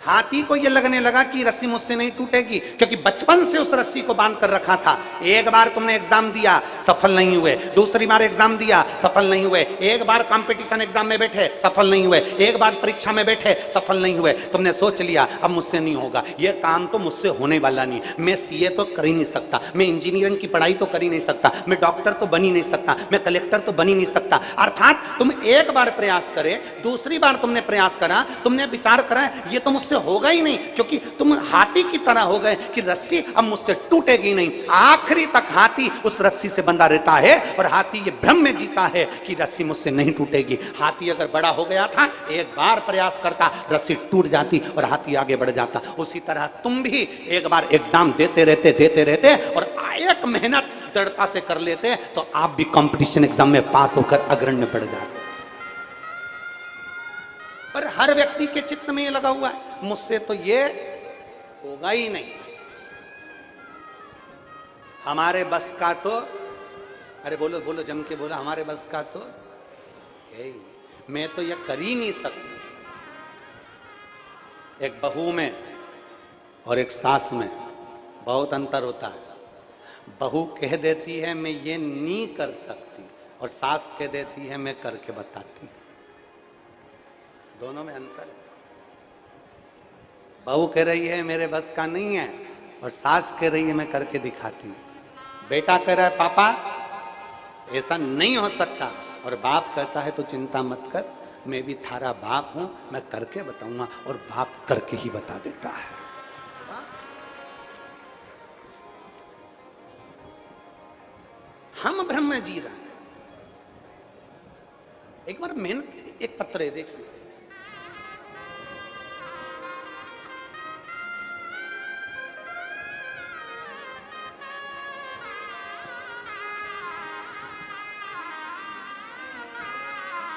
हाथी को यह लगने लगा कि रस्सी मुझसे नहीं टूटेगी, क्योंकि बचपन से उस रस्सी को बांध कर रखा था। एक बार तुमने एग्जाम दिया, सफल नहीं हुए, दूसरी बार एग्जाम दिया, सफल नहीं हुए, एक बार कंपटीशन एग्जाम में बैठे, सफल नहीं हुए, एक बार परीक्षा में बैठे, सफल नहीं हुए, तुमने सोच लिया अब मुझसे नहीं होगा, यह काम तो मुझसे होने वाला नहीं, मैं सीए तो कर ही नहीं सकता, मैं इंजीनियरिंग की पढ़ाई तो कर ही नहीं सकता, मैं डॉक्टर तो बन ही नहीं सकता, मैं कलेक्टर तो बन ही नहीं सकता। अर्थात तुम एक बार प्रयास करे, दूसरी बार तुमने प्रयास करा, तुमने विचार करा, ये तो मुझसे होगा ही नहीं, क्योंकि तुम हाथी की तरह हो गए कि रस्सी अब मुझसे टूटेगी नहीं। आखिरी तक हाथी उस रस्सी से बंधा रहता है और हाथी ये भ्रम में जीता है कि रस्सी मुझसे नहीं टूटेगी। हाथी अगर बड़ा हो गया था, एक बार प्रयास करता, रस्सी टूट जाती और हाथी आगे बढ़ जाता। उसी तरह तुम भी एक बार एग्जाम देते रहते और एक मेहनत दृढ़ता से कर लेते, तो आप भी कंपटीशन एग्जाम में पास होकर अग्रण्य बढ़ जाते। पर हर व्यक्ति के चित्त में ये लगा हुआ है, मुझसे तो ये होगा ही नहीं, हमारे बस का तो, अरे बोलो बोलो जम के बोलो, हमारे बस का तो मैं तो ये कर ही नहीं सकती। एक बहू में और एक सास में बहुत अंतर होता है। बहू कह देती है मैं ये नहीं कर सकती, और सास कह देती है मैं करके बताती। दोनों में अंतर है। बहू कह रही है मेरे बस का नहीं है, और सास कह रही है मैं करके दिखाती हूँ। बेटा कह रहा है पापा ऐसा नहीं हो सकता, और बाप कहता है तो चिंता मत कर, मैं भी थारा बाप हूं, मैं करके बताऊंगा, और बाप करके ही बता देता है। हम भ्रम में जी रहे हैं। एक बार मेहनत, एक पत्र है देखिए,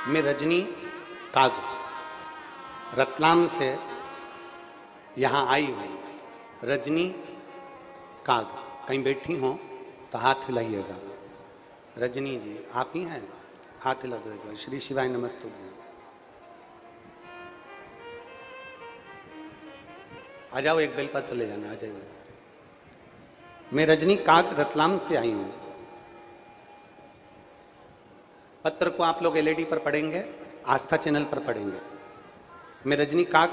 मैं रजनी कागू रतलाम से यहाँ आई हूँ। रजनी कागू, कहीं बैठी हो तो हाथ हिलाइएगा। रजनी जी आप ही हैं, हाथ हिला दो। श्री शिवाय नमस्तु। आ जाओ, एक बेलपत्र ले जाना, आ जाइए। मैं रजनी काग रतलाम से आई हूँ। पत्र को आप लोग एलईडी पर पढ़ेंगे, आस्था चैनल पर पढ़ेंगे। मैं रजनी काग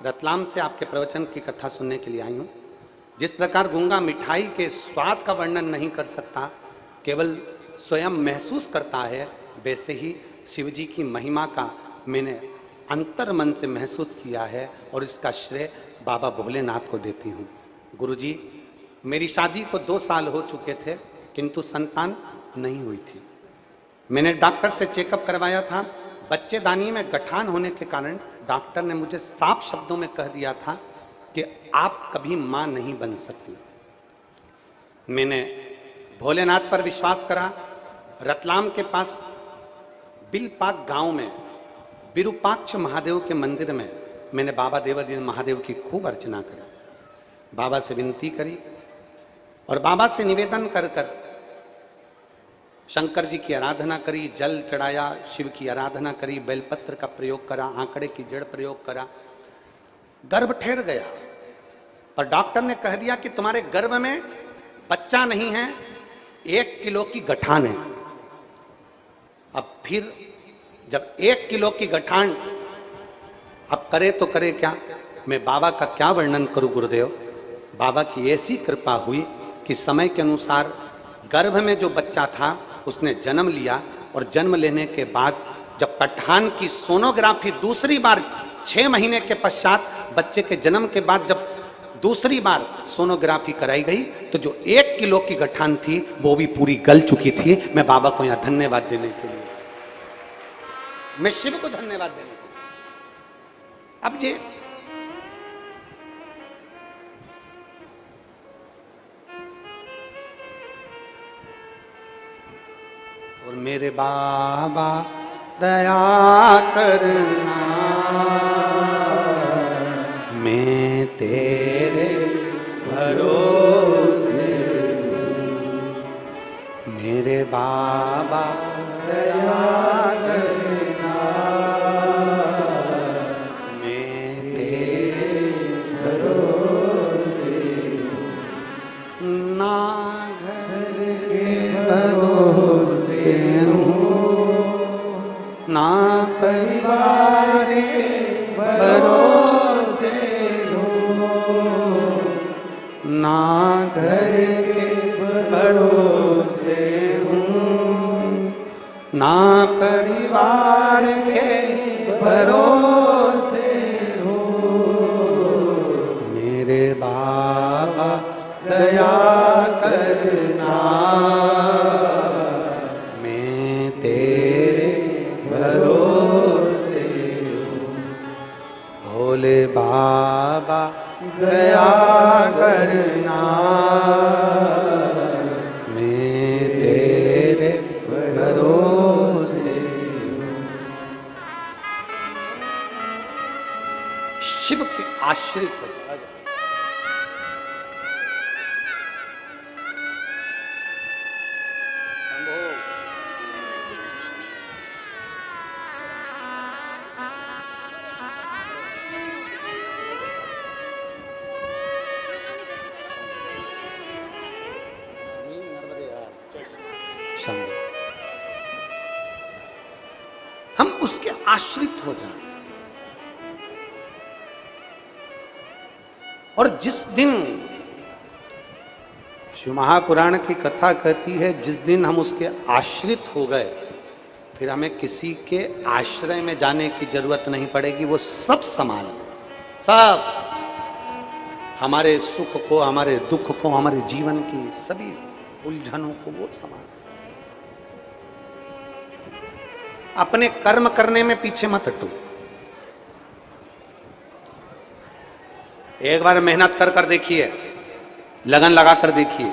रतलाम से आपके प्रवचन की कथा सुनने के लिए आई हूँ। जिस प्रकार गूंगा मिठाई के स्वाद का वर्णन नहीं कर सकता, केवल स्वयं महसूस करता है, वैसे ही शिव जी की महिमा का मैंने अंतर मन से महसूस किया है और इसका श्रेय बाबा भोलेनाथ को देती हूँ। गुरुजी, मेरी शादी को 2 साल हो चुके थे किंतु संतान नहीं हुई थी। मैंने डॉक्टर से चेकअप करवाया था। बच्चेदानी में गठान होने के कारण डॉक्टर ने मुझे साफ शब्दों में कह दिया था कि आप कभी मां नहीं बन सकती। मैंने भोलेनाथ पर विश्वास करा। रतलाम के पास बिलपाक गांव में विरूपाक्ष महादेव के मंदिर में मैंने बाबा देवादिदेव महादेव की खूब अर्चना करी, बाबा से विनती करी और बाबा से निवेदन कर कर शंकर जी की आराधना करी, जल चढ़ाया, शिव की आराधना करी, बेलपत्र का प्रयोग करा, आंकड़े की जड़ प्रयोग करा। गर्भ ठहर गया पर डॉक्टर ने कह दिया कि तुम्हारे गर्भ में बच्चा नहीं है, 1 किलो की गठान है। अब फिर जब 1 किलो की गठान, अब करे तो करे क्या, मैं बाबा का क्या वर्णन करूं गुरुदेव। बाबा की ऐसी कृपा हुई कि समय के अनुसार गर्भ में जो बच्चा था उसने जन्म लिया और जन्म लेने के बाद जब पठान की सोनोग्राफी दूसरी बार 6 महीने के पश्चात बच्चे के जन्म के बाद जब दूसरी बार सोनोग्राफी कराई गई तो जो 1 किलो की गठान थी वो भी पूरी गल चुकी थी। मैं बाबा को यहां धन्यवाद देने के लिए, मैं शिव को धन्यवाद देने के लिए। अब ये और मेरे बाबा दया करना, मैं तेरे भरोसे, मेरे बाबा दया करना, मैं तेरे भरोसे, ना घर के भरोसे ना परिवार के भरोसे हो, ना घर के भरोसे हूँ, ना परिवार के भरोसे हो, मेरे बाबा दया करना, मैं तेरे भरोसे हूँ। भोले बाबा दया करना, मैं तेरे भरोसे हूँ। शिव के आश्रित हो हम उसके आश्रित हो जाएं। और जिस दिन शिव महापुराण की कथा कहती है जिस दिन हम उसके आश्रित हो गए फिर हमें किसी के आश्रय में जाने की जरूरत नहीं पड़ेगी। वो सब समान, सब हमारे सुख को, हमारे दुख को, हमारे जीवन की सभी उलझनों को वो समान। अपने कर्म करने में पीछे मत हटो। एक बार मेहनत कर कर देखिए, लगन लगा कर देखिए,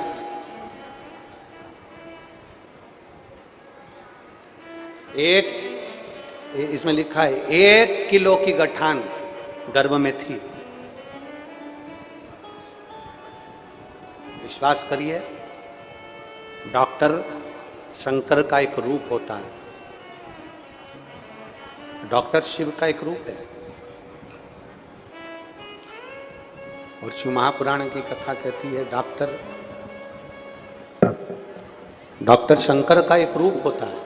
इसमें लिखा है 1 किलो की गठान गर्भ में थी। विश्वास करिए, डॉक्टर शंकर का एक रूप होता है, डॉक्टर शिव का एक रूप है। और शिव महापुराण की कथा कहती है डॉक्टर शंकर का एक रूप होता है।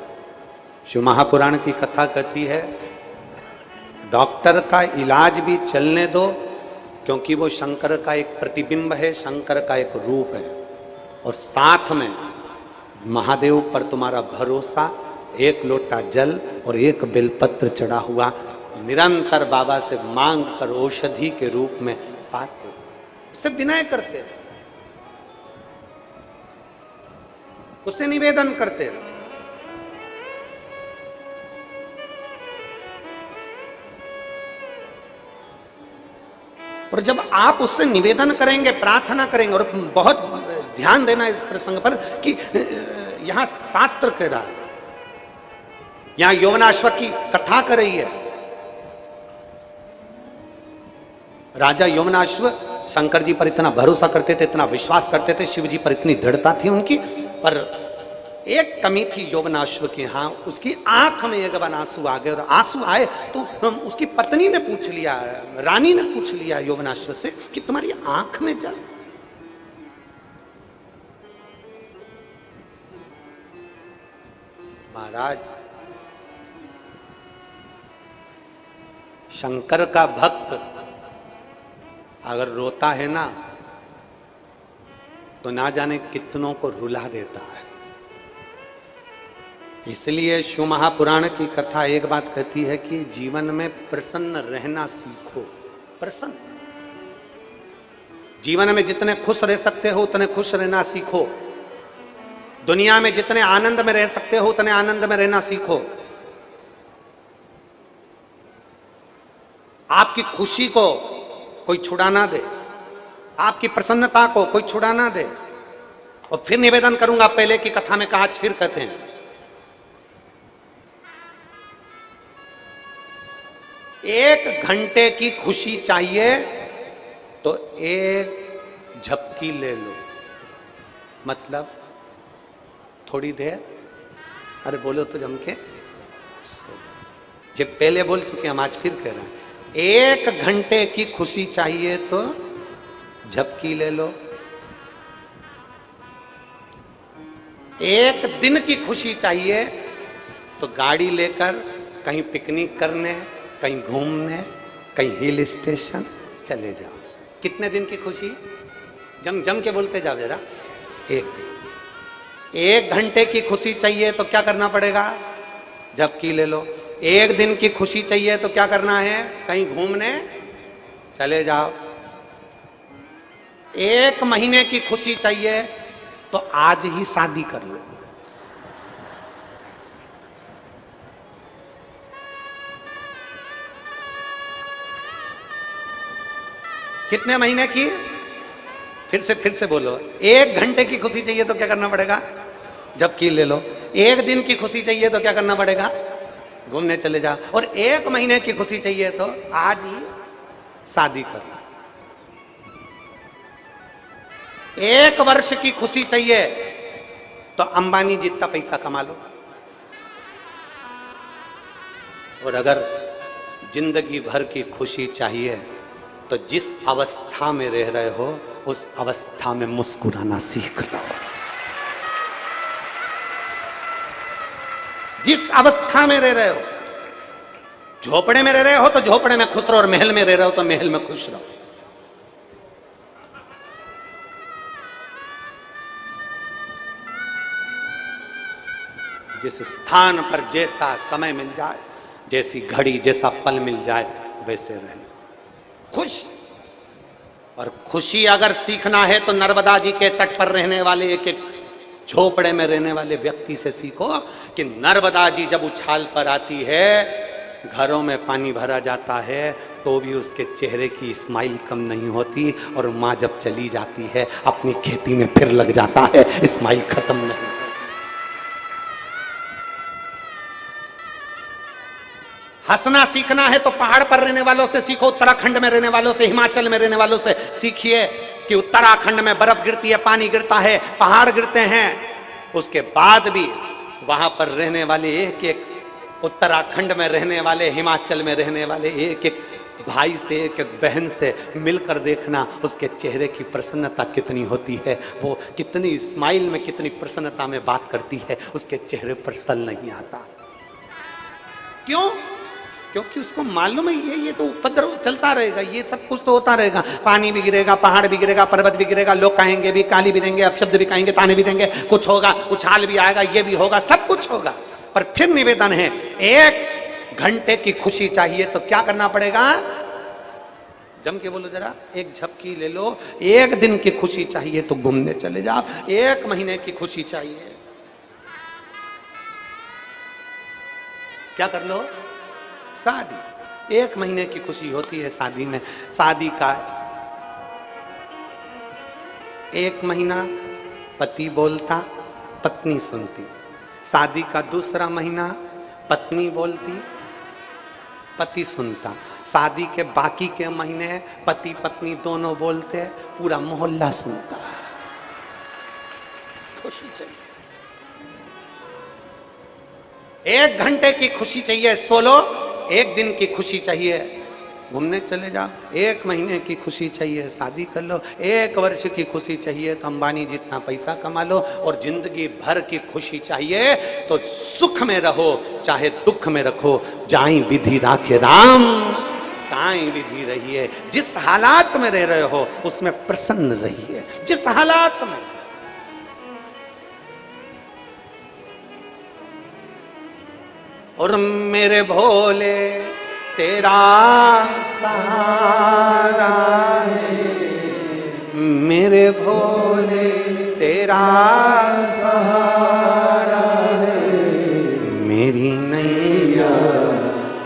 शिव महापुराण की कथा कहती है डॉक्टर का इलाज भी चलने दो, क्योंकि वो शंकर का एक प्रतिबिंब है, शंकर का एक रूप है। और साथ में महादेव पर तुम्हारा भरोसा एक लोटा जल और एक बेलपत्र चढ़ा हुआ निरंतर बाबा से मांग कर औषधि के रूप में पाते, उससे विनय करते, उससे निवेदन करते। और जब आप उससे निवेदन करेंगे, प्रार्थना करेंगे, और बहुत ध्यान देना इस प्रसंग पर कि यहां शास्त्र कह रहा है, यहां यौवनाश्व की कथा कर रही है। राजा यौवनाश्व शंकर जी पर इतना भरोसा करते थे, इतना विश्वास करते थे, शिव जी पर इतनी दृढ़ता थी उनकी, पर एक कमी थी यौवनाश्व के यहाँ, उसकी आंख में एक बार आंसू आ गए, और आंसू आए तो उसकी पत्नी ने पूछ लिया, रानी ने पूछ लिया यौवनाश्व से कि तुम्हारी आंख में जल। महाराज, शंकर का भक्त अगर रोता है ना तो ना जाने कितनों को रुला देता है। इसलिए शिव महापुराण की कथा एक बात कहती है कि जीवन में प्रसन्न रहना सीखो। प्रसन्न, जीवन में जितने खुश रह सकते हो उतने खुश रहना सीखो। दुनिया में जितने आनंद में रह सकते हो उतने आनंद में रहना सीखो। आपकी खुशी को कोई छुड़ा ना दे, आपकी प्रसन्नता को कोई छुड़ा ना दे। और फिर निवेदन करूंगा, पहले की कथा में कहा, आज फिर कहते हैं, एक घंटे की खुशी चाहिए तो एक झपकी ले लो। मतलब थोड़ी देर, अरे बोलो तो जम के, जब पहले बोल चुके हम, आज फिर कह रहे हैं, एक घंटे की खुशी चाहिए तो झपकी ले लो। एक दिन की खुशी चाहिए तो गाड़ी लेकर कहीं पिकनिक करने, कहीं घूमने, कहीं हिल स्टेशन चले जाओ। कितने दिन की खुशी? जम जम के बोलते जाओ जरा। एक दिन। एक घंटे की खुशी चाहिए तो क्या करना पड़ेगा? झपकी ले लो। एक दिन की खुशी चाहिए तो क्या करना है? कहीं घूमने चले जाओ। एक महीने की खुशी चाहिए तो आज ही शादी कर लो। कितने महीने की? फिर से बोलो। एक घंटे की खुशी चाहिए तो क्या करना पड़ेगा? झपकी ले लो। एक दिन की खुशी चाहिए तो क्या करना पड़ेगा? घूमने चले जाओ। और एक महीने की खुशी चाहिए तो आज ही शादी करना। एक वर्ष की खुशी चाहिए तो अंबानी जितना पैसा कमा लो। और अगर जिंदगी भर की खुशी चाहिए तो जिस अवस्था में रह रहे हो उस अवस्था में मुस्कुराना सीख लो। जिस अवस्था में रह रहे हो, झोपड़े में रह रहे हो तो झोपड़े में खुश रहो, और महल में रह रहे हो तो महल में खुश रहो। जिस स्थान पर जैसा समय मिल जाए, जैसी घड़ी, जैसा पल मिल जाए, वैसे रहना खुश। और खुशी अगर सीखना है तो नर्मदा जी के तट पर रहने वाले एक एक झोपड़े में रहने वाले व्यक्ति से सीखो कि नर्मदा जी जब उछाल पर आती है, घरों में पानी भरा जाता है तो भी उसके चेहरे की स्माइल कम नहीं होती, और माँ जब चली जाती है अपनी खेती में फिर लग जाता है, स्माइल खत्म नहीं। हंसना सीखना है तो पहाड़ पर रहने वालों से सीखो, उत्तराखंड में रहने वालों से, हिमाचल में रहने वालों से सीखिए कि उत्तराखंड में बर्फ गिरती है, पानी गिरता है, पहाड़ गिरते हैं, उसके बाद भी वहां पर रहने वाले एक एक, उत्तराखंड में रहने वाले, हिमाचल में रहने वाले एक एक भाई से, एक एक बहन से मिलकर देखना उसके चेहरे की प्रसन्नता कितनी होती है, वो कितनी स्माइल में, कितनी प्रसन्नता में बात करती है, उसके चेहरे पर सल नहीं आता। क्यों? क्योंकि उसको मालूम है ये तो उपद्रव चलता रहेगा, ये सब कुछ तो होता रहेगा। पानी भी गिरेगा, पहाड़ भी गिरेगा, पर्वत भी गिरेगा, लोग कहेंगे भी, गाली भी देंगे, अपशब्द भी कहेंगे, ताने भी देंगे, कुछ होगा, उछाल भी आएगा, ये भी होगा, सब कुछ होगा। पर फिर निवेदन है, 1 घंटे की खुशी चाहिए तो क्या करना पड़ेगा? जम के बोलो जरा, एक झपकी ले लो। 1 दिन की खुशी चाहिए तो घूमने चले जाओ। 1 महीने की खुशी चाहिए, क्या कर लो? शादी। 1 महीने की खुशी होती है शादी में। शादी का 1 महीना पति बोलता, पत्नी सुनती। शादी का दूसरा महीना पत्नी बोलती, पति सुनता। शादी के बाकी के महीने पति पत्नी दोनों बोलते, पूरा मोहल्ला सुनता। खुशी चाहिए, 1 घंटे की खुशी चाहिए, सो लो। 1 दिन की खुशी चाहिए, घूमने चले जाओ। 1 महीने की खुशी चाहिए, शादी कर लो। 1 वर्ष की खुशी चाहिए तो अंबानी जितना पैसा कमा लो। और जिंदगी भर की खुशी चाहिए तो सुख में रहो चाहे दुख में रखो। जाई विधि राखे राम, ताई विधि रहिए। जिस हालात में रह रहे हो उसमें प्रसन्न रहिए, जिस हालात में। और मेरे भोले तेरा सहारा है, मेरे भोले तेरा सहारा है। मेरी नैया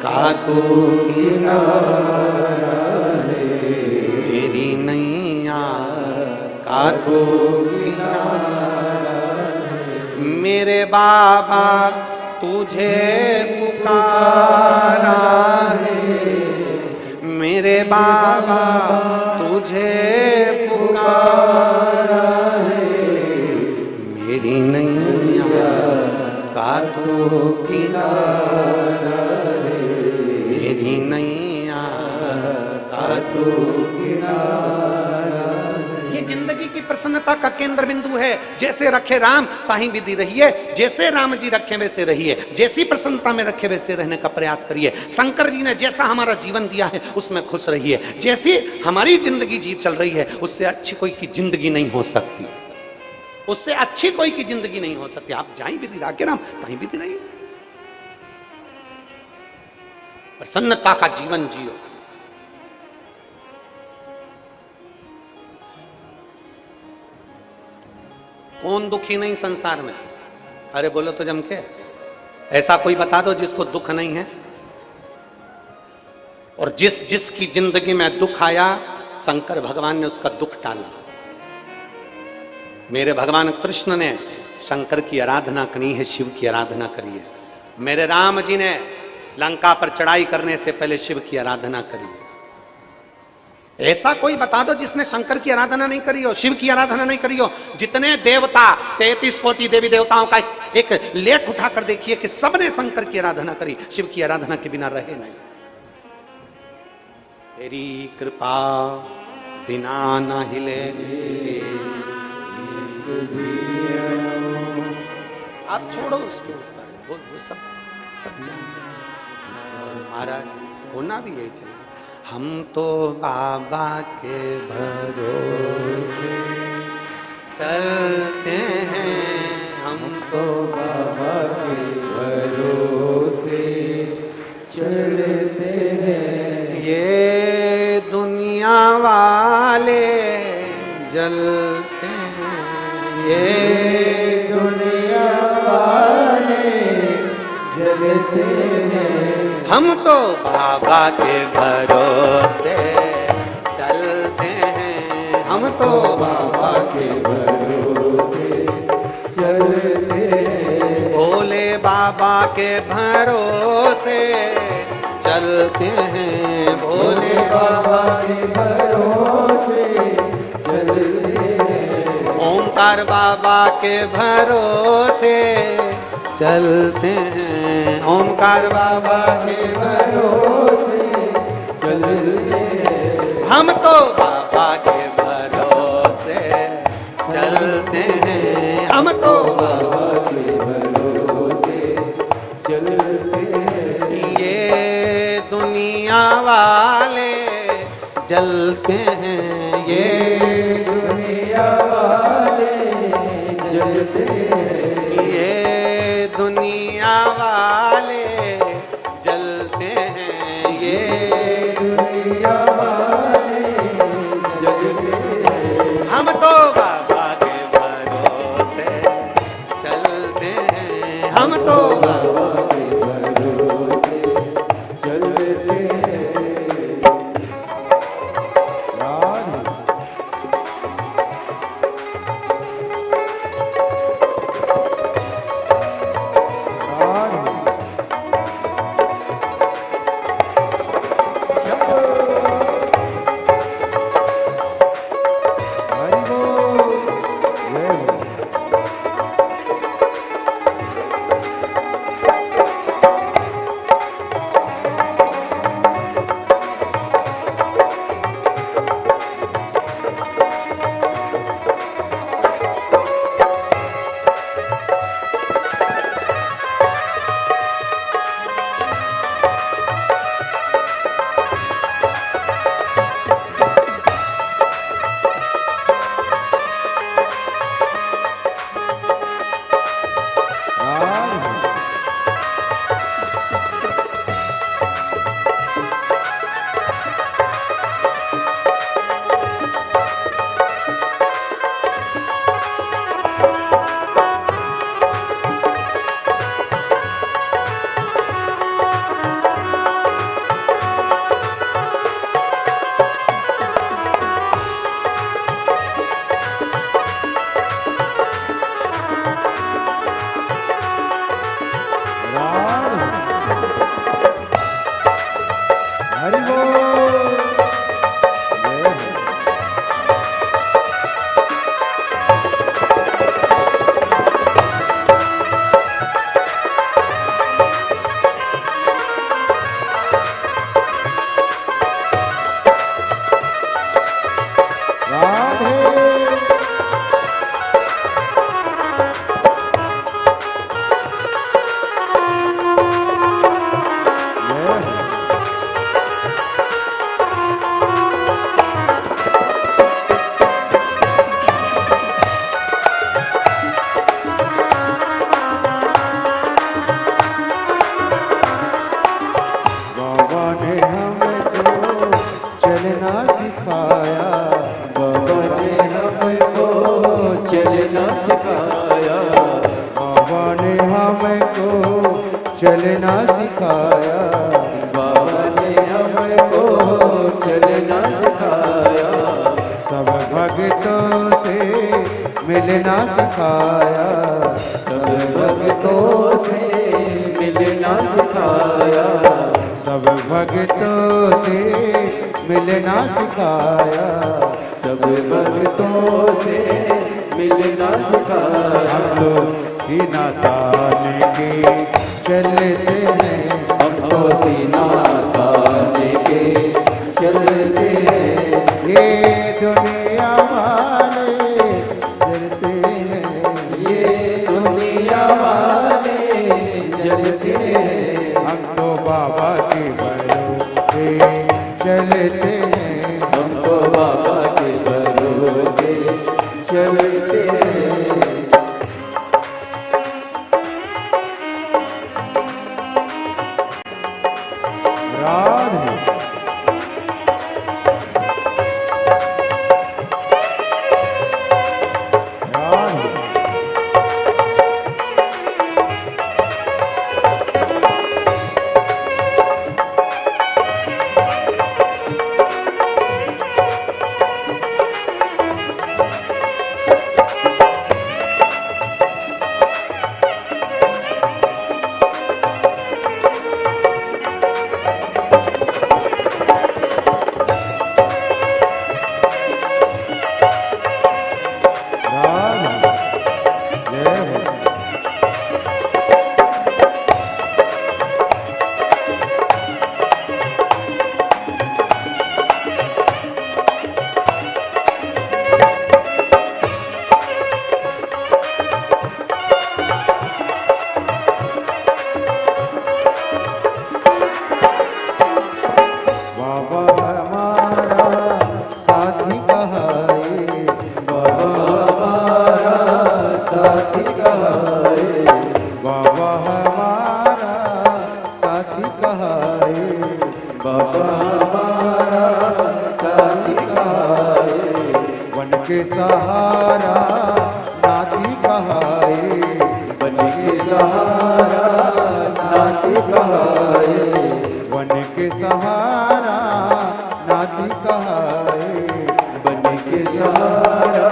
का तू किनारा है, मेरी नैया का तू किनारा है। मेरे बाबा तुझे पुकारा है, मेरे बाबा तुझे पुकारा है। मेरी नैया का तू किनारा है, मेरी नैया का तू किनारा। ये जिंदगी की प्रसन्नता का केंद्र बिंदु है। जैसे रखे राम ताही विधि रहिए, जैसे राम जी रखे वैसे रहिए। जैसी प्रसन्नता में रखे वैसे रहने का प्रयास करिए। शंकर जी ने जैसा हमारा जीवन दिया है उसमें खुश रहिए। जैसी हमारी जिंदगी जी चल रही है उससे अच्छी कोई की जिंदगी नहीं हो सकती, उससे अच्छी कोई की जिंदगी नहीं हो सकती। आप जाई विधि राखे राम ताही विधि रहिए, प्रसन्नता का जीवन जियो। कौन दुखी नहीं संसार में? अरे बोलो तो जम के, ऐसा कोई बता दो जिसको दुख नहीं है। और जिसकी जिंदगी में दुख आया शंकर भगवान ने उसका दुख टाला। मेरे भगवान कृष्ण ने शंकर की आराधना करी है, शिव की आराधना करी है। मेरे राम जी ने लंका पर चढ़ाई करने से पहले शिव की आराधना करी है। ऐसा कोई बता दो जिसने शंकर की आराधना नहीं करी हो, शिव की आराधना नहीं करी हो। जितने देवता 33 कोटि देवी देवताओं का एक लेख उठाकर देखिए कि सबने शंकर की आराधना करी, शिव की आराधना के बिना रहे नहीं। तेरी कृपा बिना न हिले। आप छोड़ो उसके ऊपर, वो सब जानते। महाराज होना भी यही चाहिए। हम तो बाबा के भरोसे चलते हैं, हम तो बाबा के भरोसे चलते हैं। ये दुनिया वाले जलते हैं, ये दुनिया वाले जलते हैं। हम तो बाबा के भरोसे चलते हैं, हम तो बाबा के भरोसे चलते हैं। भोले बाबा के भरोसे चलते हैं, भोले बाबा के भरोसे चलते हैं। ओमकार बाबा के भरोसे चलते हैं, ओमकार बाबा के भरोसे चलते हैं। हम तो बाबा के भरोसे चलते हैं, हम तो बाबा के भरोसे चलते हैं। ये दुनिया वाले जलते हैं, ये दुनिया वाले जलते हैं। ये दुनिया चलते हैं ये दुनिया वाले चलते हैं। हम तो बाबा के भरोसे चलते हैं, हम तो बाबा के भरोसे चलते हैं। राधे चलना सिखाया, बाबा ने हमको चलना सिखाया। सब भक्तों से मिलना सिखाया, सब भक्तों से मिलना सिखाया। सब भक्तों से मिलना सिखाया, सब भक्तों से मिलना सिखाया। हम तो सीना तान के चलते हैं, हम तो सीना तान के चलते हैं। ये दुनिया वाले जलते हैं, ये दुनिया वाले जलते हैं। हम तो बाबा के भरोसे चलते हैं, हम तो बाबा के भरोसे चलते हैं। बाबा हमारा साथी कहाए, वन के सहारा नाती कहाए, वन के सहारा नाती कहाए, वन के सहारा नाती कहाए, वन के सहारा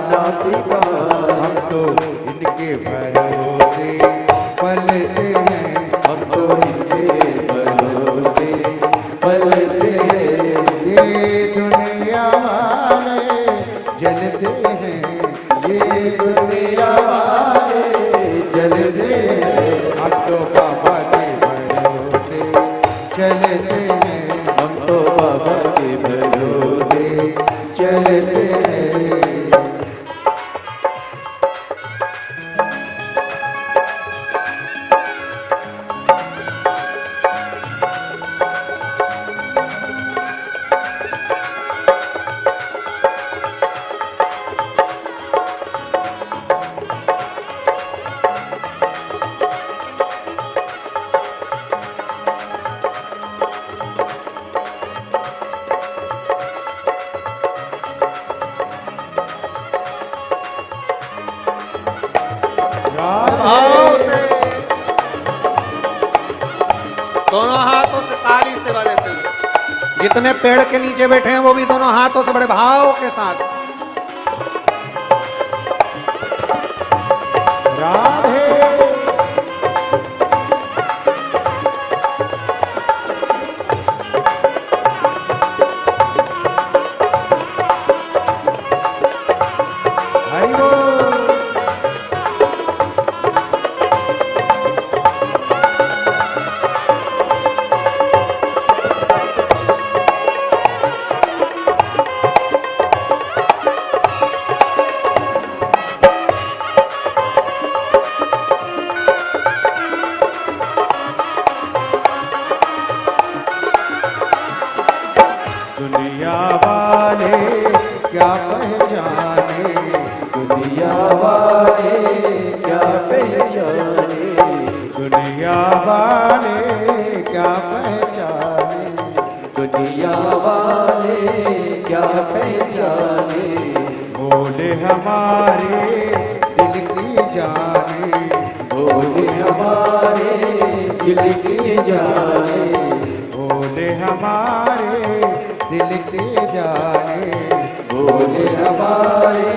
नाती कहाए। हम तो इनके भरोसे पलते हैं, हम तो इनके भरोसे पलते हैं। ये दुनिया वाले जलते हैं, ये दुनिया वाले जलते हैं। हम तो बाबा के भरोसे चलते हैं, हम तो बाबा के भरोसे चलते हैं। भाव से दोनों हाथों से ताली से बड़े थे। जितने पेड़ के नीचे बैठे हैं वो भी दोनों हाथों से बड़े भाव के साथ राधे हरि बोल। दुनिया वाले क्या पहचाने, दुनिया वाले क्या पहचाने, दुनिया वाले क्या पहचाने, दुनिया वाले क्या पहचाने। भोले हमारे दिल की जाने, भोले हमारे दिल की जाने, भोले हमारे दिल के जाने, भोले हमारे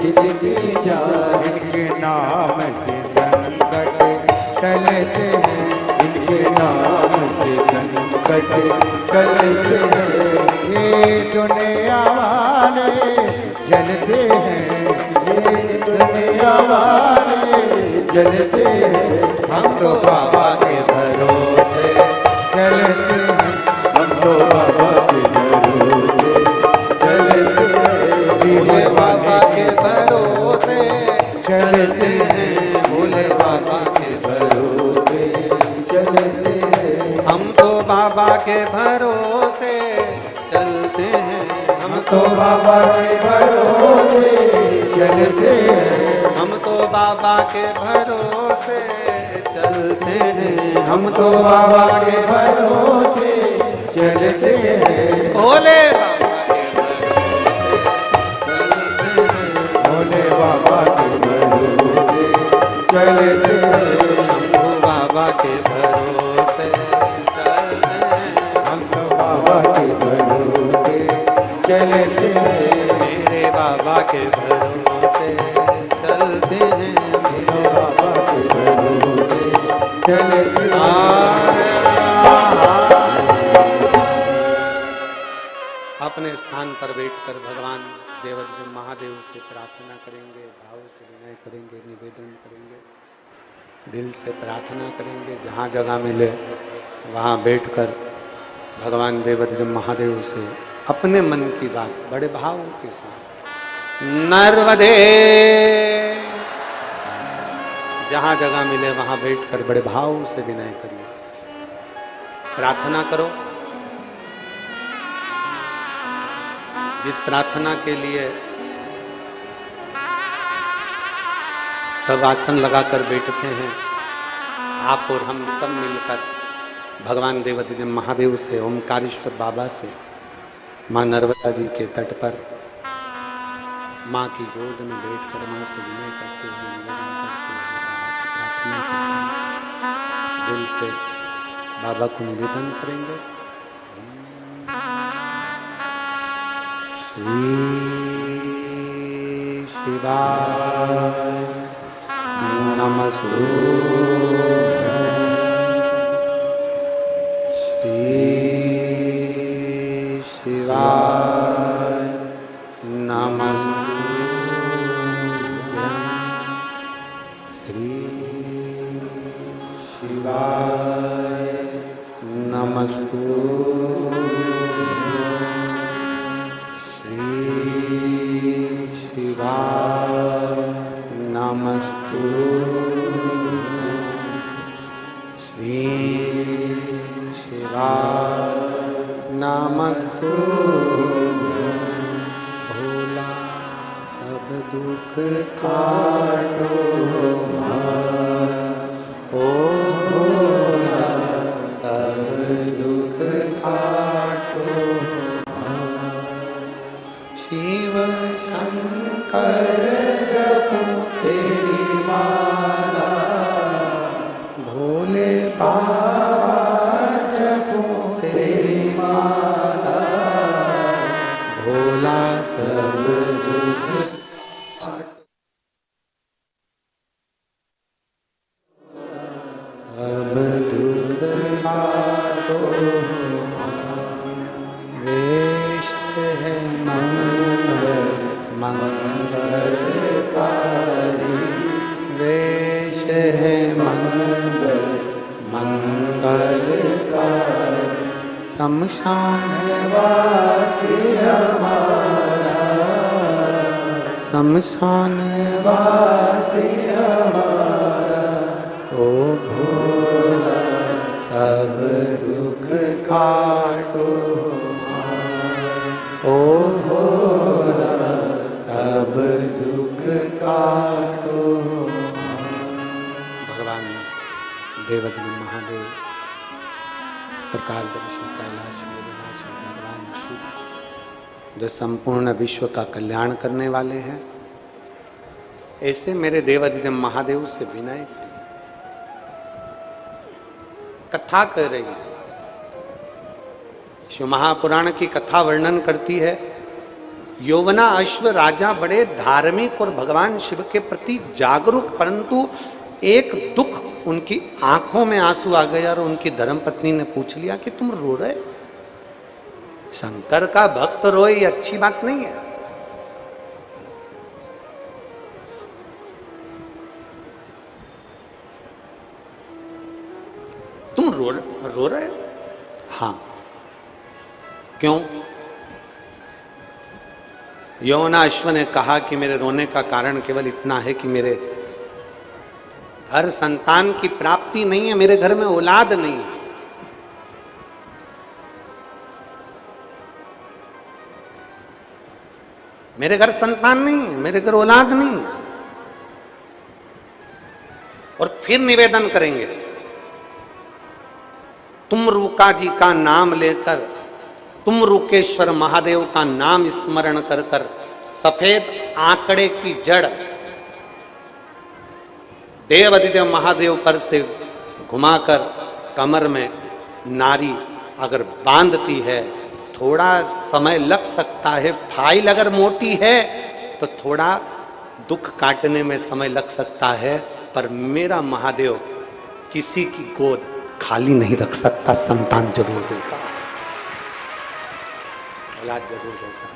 दिल के जाने। इनके नाम से संकट टलते हैं, इनके नाम से संकट टलते हैं। ये दुनिया वाले जलते हैं, ये दुनिया वाले जलते हैं। हम तो बाबा के भरोसे चलते हैं, हम तो बाबा के भरोसे चलते हैं। भोले बाबा के भरोसे चलते हैं, भोले बाबा के भरोसे चलते हैं। हम तो बाबा के भरोसे चलते हैं, हम तो बाबा के भरोसे चलते हैं, हम तो बाबा के भरोसे चलते हैं, हम तो बाबा के भरोसे चलते हैं। भोले बाबा के भरोसे चलते हैं, भोले बाबा के भरोसे शंभू बाबा के भरोसे चलते हैं, हम तो बाबा के भरोसे चलते हैं। मेरे बाबा के भरोसे चलते हैं, तो बाबा के भरोसे चलते हैं। अपने स्थान पर बैठकर भगवान देवदेव महादेव से प्रार्थना करेंगे, भाव से विनय करेंगे, निवेदन करेंगे, दिल से प्रार्थना करेंगे। जहाँ जगह मिले वहाँ बैठकर भगवान देवदेव महादेव से अपने मन की बात बड़े भाव के साथ नर्मदे, जहाँ जगह मिले वहाँ बैठकर बड़े भाव से विनय करिए, प्रार्थना करो। जिस प्रार्थना के लिए सब आसन लगाकर बैठते हैं, आप और हम सब मिलकर भगवान देवाधिदेव महादेव से, ओमकारेश्वर बाबा से, माँ नर्मदा जी के तट पर माँ की गोद में बैठकर माँ से विनय करते हुए, निवेदन करते हुए बाबा से प्रार्थना करते हैं। दिल से बाबा को निवेदन करेंगे। श्री शिवाय नमस्तुभ्यं। श्री शिवाय नमस्तुभ्यं। श्री शिवाय नमस्तुभ्यं। श्री शिवाय नमस्तुभ्यं। श्री शिवाय नमस्तुभ्यं। भोला सब दुख काटो ओ भोला सब दुख काटो। शिव शंकर जपो तेरी माला, भोले बाबा जपो तेरी माला, भोला सब दुख सब दुख काटो। वेश है मंगलकारी, वेश है मंगलकारी। शमशान वासी हमारा, शमशान वासी हमारा, ओ भोला सब दुख काटो। ओ भोला सब दुख काटो। भगवान देवाधिदेव महादेव त्रिकालदर्शी कैलाश निवासी भगवान शिव, जो संपूर्ण विश्व का कल्याण करने वाले हैं, ऐसे मेरे देवाधिदेव महादेव से विनय कथा कर रही है। शिव महापुराण की कथा वर्णन करती है, यौवना अश्व राजा बड़े धार्मिक और भगवान शिव के प्रति जागरूक, परंतु एक दुख, उनकी आंखों में आंसू आ गया और उनकी धर्मपत्नी ने पूछ लिया कि तुम रो रहे? शंकर का भक्त रोए ये अच्छी बात नहीं है। तुम रो रहे हो? हाँ। क्यों? यौवनाश्व ने कहा कि मेरे रोने का कारण केवल इतना है कि मेरे घर संतान की प्राप्ति नहीं है, मेरे घर में औलाद नहीं है। मेरे घर संतान नहीं है, मेरे घर औलाद नहीं है। और फिर निवेदन करेंगे, तुम रूका जी का नाम लेकर, तुम रूकेश्वर महादेव का नाम स्मरण कर कर सफेद आंकड़े की जड़ देवाधिदेव महादेव पर से घुमाकर कमर में नारी अगर बांधती है, थोड़ा समय लग सकता है। फाइल अगर मोटी है तो थोड़ा दुख काटने में समय लग सकता है, पर मेरा महादेव किसी की गोद खाली नहीं रख सकता, संतान जरूर देता, औलाद जरूर देता।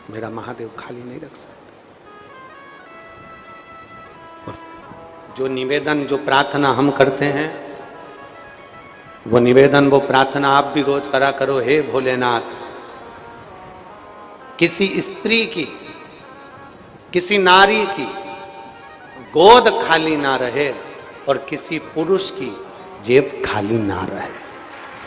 मेरा महादेव खाली नहीं रख सकता। और जो निवेदन, जो प्रार्थना हम करते हैं, वो निवेदन, वो प्रार्थना आप भी रोज करा करो। हे भोलेनाथ, किसी स्त्री की, किसी नारी की गोद खाली ना रहे और किसी पुरुष की जेब खाली ना रहे,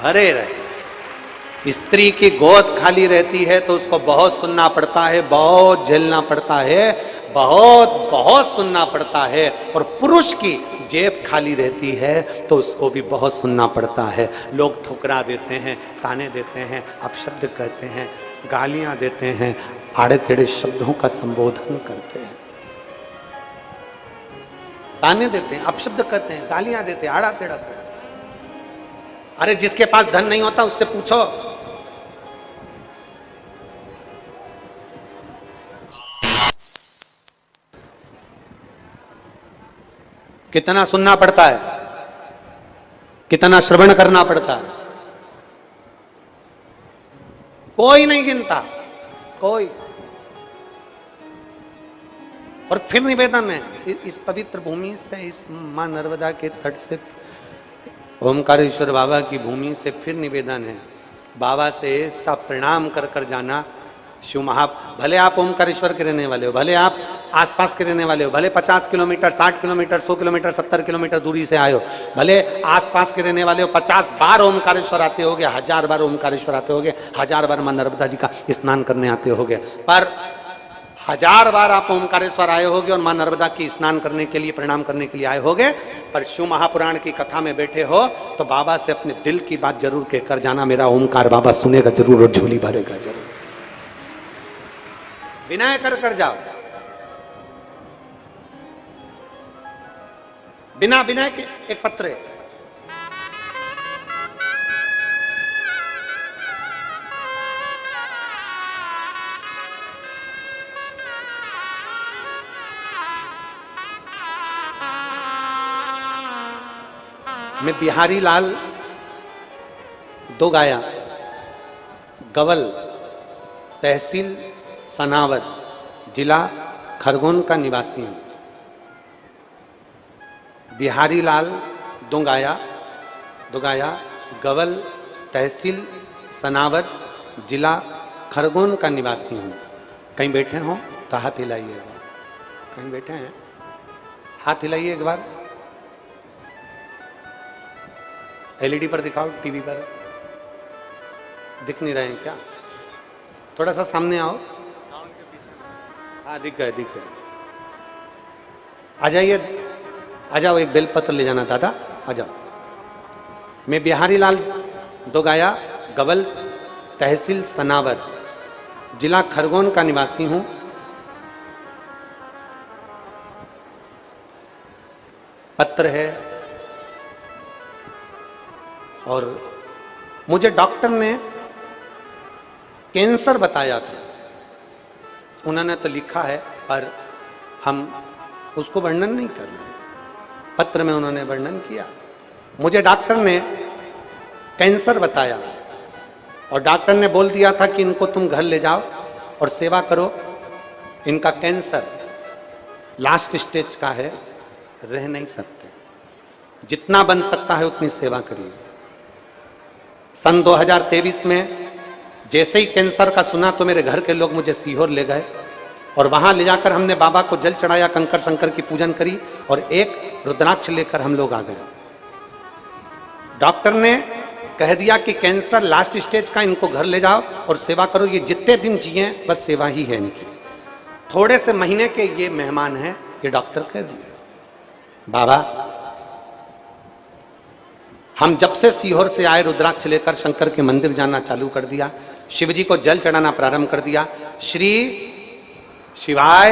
भरे रहे। स्त्री की गोद खाली रहती है तो उसको बहुत सुनना पड़ता है, बहुत झेलना पड़ता है। बहुत बहुत सुनना पड़ता है। और पुरुष की जेब खाली रहती है तो उसको भी बहुत सुनना पड़ता है। लोग ठुकरा देते हैं, ताने देते हैं, अपशब्द कहते हैं, गालियां देते हैं, आड़े टेढ़े शब्दों का संबोधन करते हैं, ताने देते हैं, अपशब्द कहते हैं, गालियां देते हैं, आड़ा टेढ़ा। अरे जिसके पास धन नहीं होता उससे पूछो। कितना सुनना पड़ता है, कितना श्रवण करना पड़ता है, कोई नहीं गिनता, कोई। और फिर निवेदन है इस पवित्र भूमि से, इस मां नर्मदा के तट से, ओमकारेश्वर बाबा की भूमि से फिर निवेदन है, बाबा से ऐसा प्रणाम कर कर जाना। शिव भले आप ओमकारेश्वर के रहने वाले हो, भले आप आसपास के रहने वाले हो, भले 50 किलोमीटर, 60 किलोमीटर, 100 किलोमीटर, 70 किलोमीटर दूरी से आए हो, भले आसपास के रहने वाले हो, 50 बार ओमकारेश्वर आते होगे, 1000 बार ओमकारेश्वर आते होगे, 1000 बार मां नर्मदा जी का स्नान करने आते होगे, पर 1000 बार आप ओमकारेश्वर आए होगे और मां नर्मदा की स्नान करने के लिए, प्रणाम करने के लिए आए होगे, पर शिव महापुराण की कथा में बैठे हो तो बाबा से अपने दिल की बात जरूर कहकर जाना, मेरा ओमकार बाबा सुनेगा जरूर और झोली भरेगा जरूर। विनय कर कर जाओ, बिना विनय के एक पत्र है, मैं बिहारी लाल दोगाया, गवल, तहसील सनावद, जिला खरगोन का निवासी हूं। बिहारी लाल दोगाया, गवल, तहसील सनावद, जिला खरगोन का निवासी हूं। कहीं बैठे हो तो हाथ हिलाइए, कहीं बैठे हैं हाथ हिलाइए एक बार। एलईडी पर दिखाओ, टीवी पर दिख नहीं रहे हैं क्या? थोड़ा सा सामने आओ। हाँ दिख गए, दिख गए। आ जाइए, आ जाओ, एक बेलपत्र ले जाना दादा, आ जाओ। मैं बिहारी लाल दोगाया, गवल, तहसील सनावद, जिला खरगोन का निवासी हूं। पत्र है और मुझे डॉक्टर ने कैंसर बताया था। उन्होंने तो लिखा है पर हम उसको वर्णन नहीं कर रहे। पत्र में उन्होंने वर्णन किया, मुझे डॉक्टर ने कैंसर बताया और डॉक्टर ने बोल दिया था कि इनको तुम घर ले जाओ और सेवा करो, इनका कैंसर लास्ट स्टेज का है, रह नहीं सकते, जितना बन सकता है उतनी सेवा करिए। सन 2023 में जैसे ही कैंसर का सुना तो मेरे घर के लोग मुझे सीहोर ले गए और वहां ले जाकर हमने बाबा को जल चढ़ाया, कंकर शंकर की पूजन करी और एक रुद्राक्ष लेकर हम लोग आ गए। डॉक्टर ने कह दिया कि कैंसर लास्ट स्टेज का, इनको घर ले जाओ और सेवा करो, ये जितने दिन जिए बस सेवा ही है इनकी। थोड़े से महीने के ये मेहमान हैं, ये डॉक्टर कह दिए। बाबा हम जब से सीहोर से आए, रुद्राक्ष लेकर शंकर के मंदिर जाना चालू कर दिया, शिव जी को जल चढ़ाना प्रारंभ कर दिया, श्री शिवाय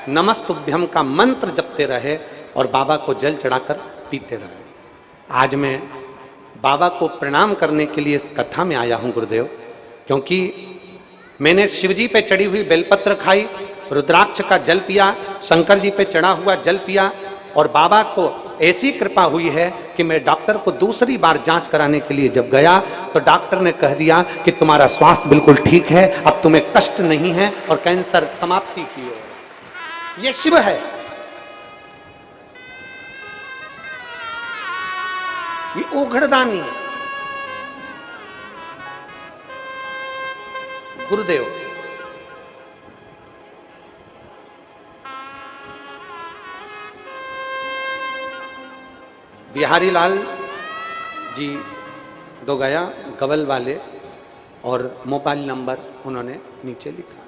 नमस्तुभ्यम का मंत्र जपते रहे और बाबा को जल चढ़ाकर पीते रहे। आज मैं बाबा को प्रणाम करने के लिए इस कथा में आया हूं गुरुदेव, क्योंकि मैंने शिव जी पे चढ़ी हुई बेलपत्र खाई, रुद्राक्ष का जल पिया, शंकर जी पे चढ़ा हुआ जल पिया और बाबा को ऐसी कृपा हुई है कि मैं डॉक्टर को दूसरी बार जांच कराने के लिए जब गया तो डॉक्टर ने कह दिया कि तुम्हारा स्वास्थ्य बिल्कुल ठीक है, अब तुम्हें कष्ट नहीं है और कैंसर समाप्ति की ओर। ये शिव है, ये ओघड़दानी है, गुरुदेव। बिहारी लाल जी दोगाया, गवल वाले, और मोबाइल नंबर उन्होंने नीचे लिखा।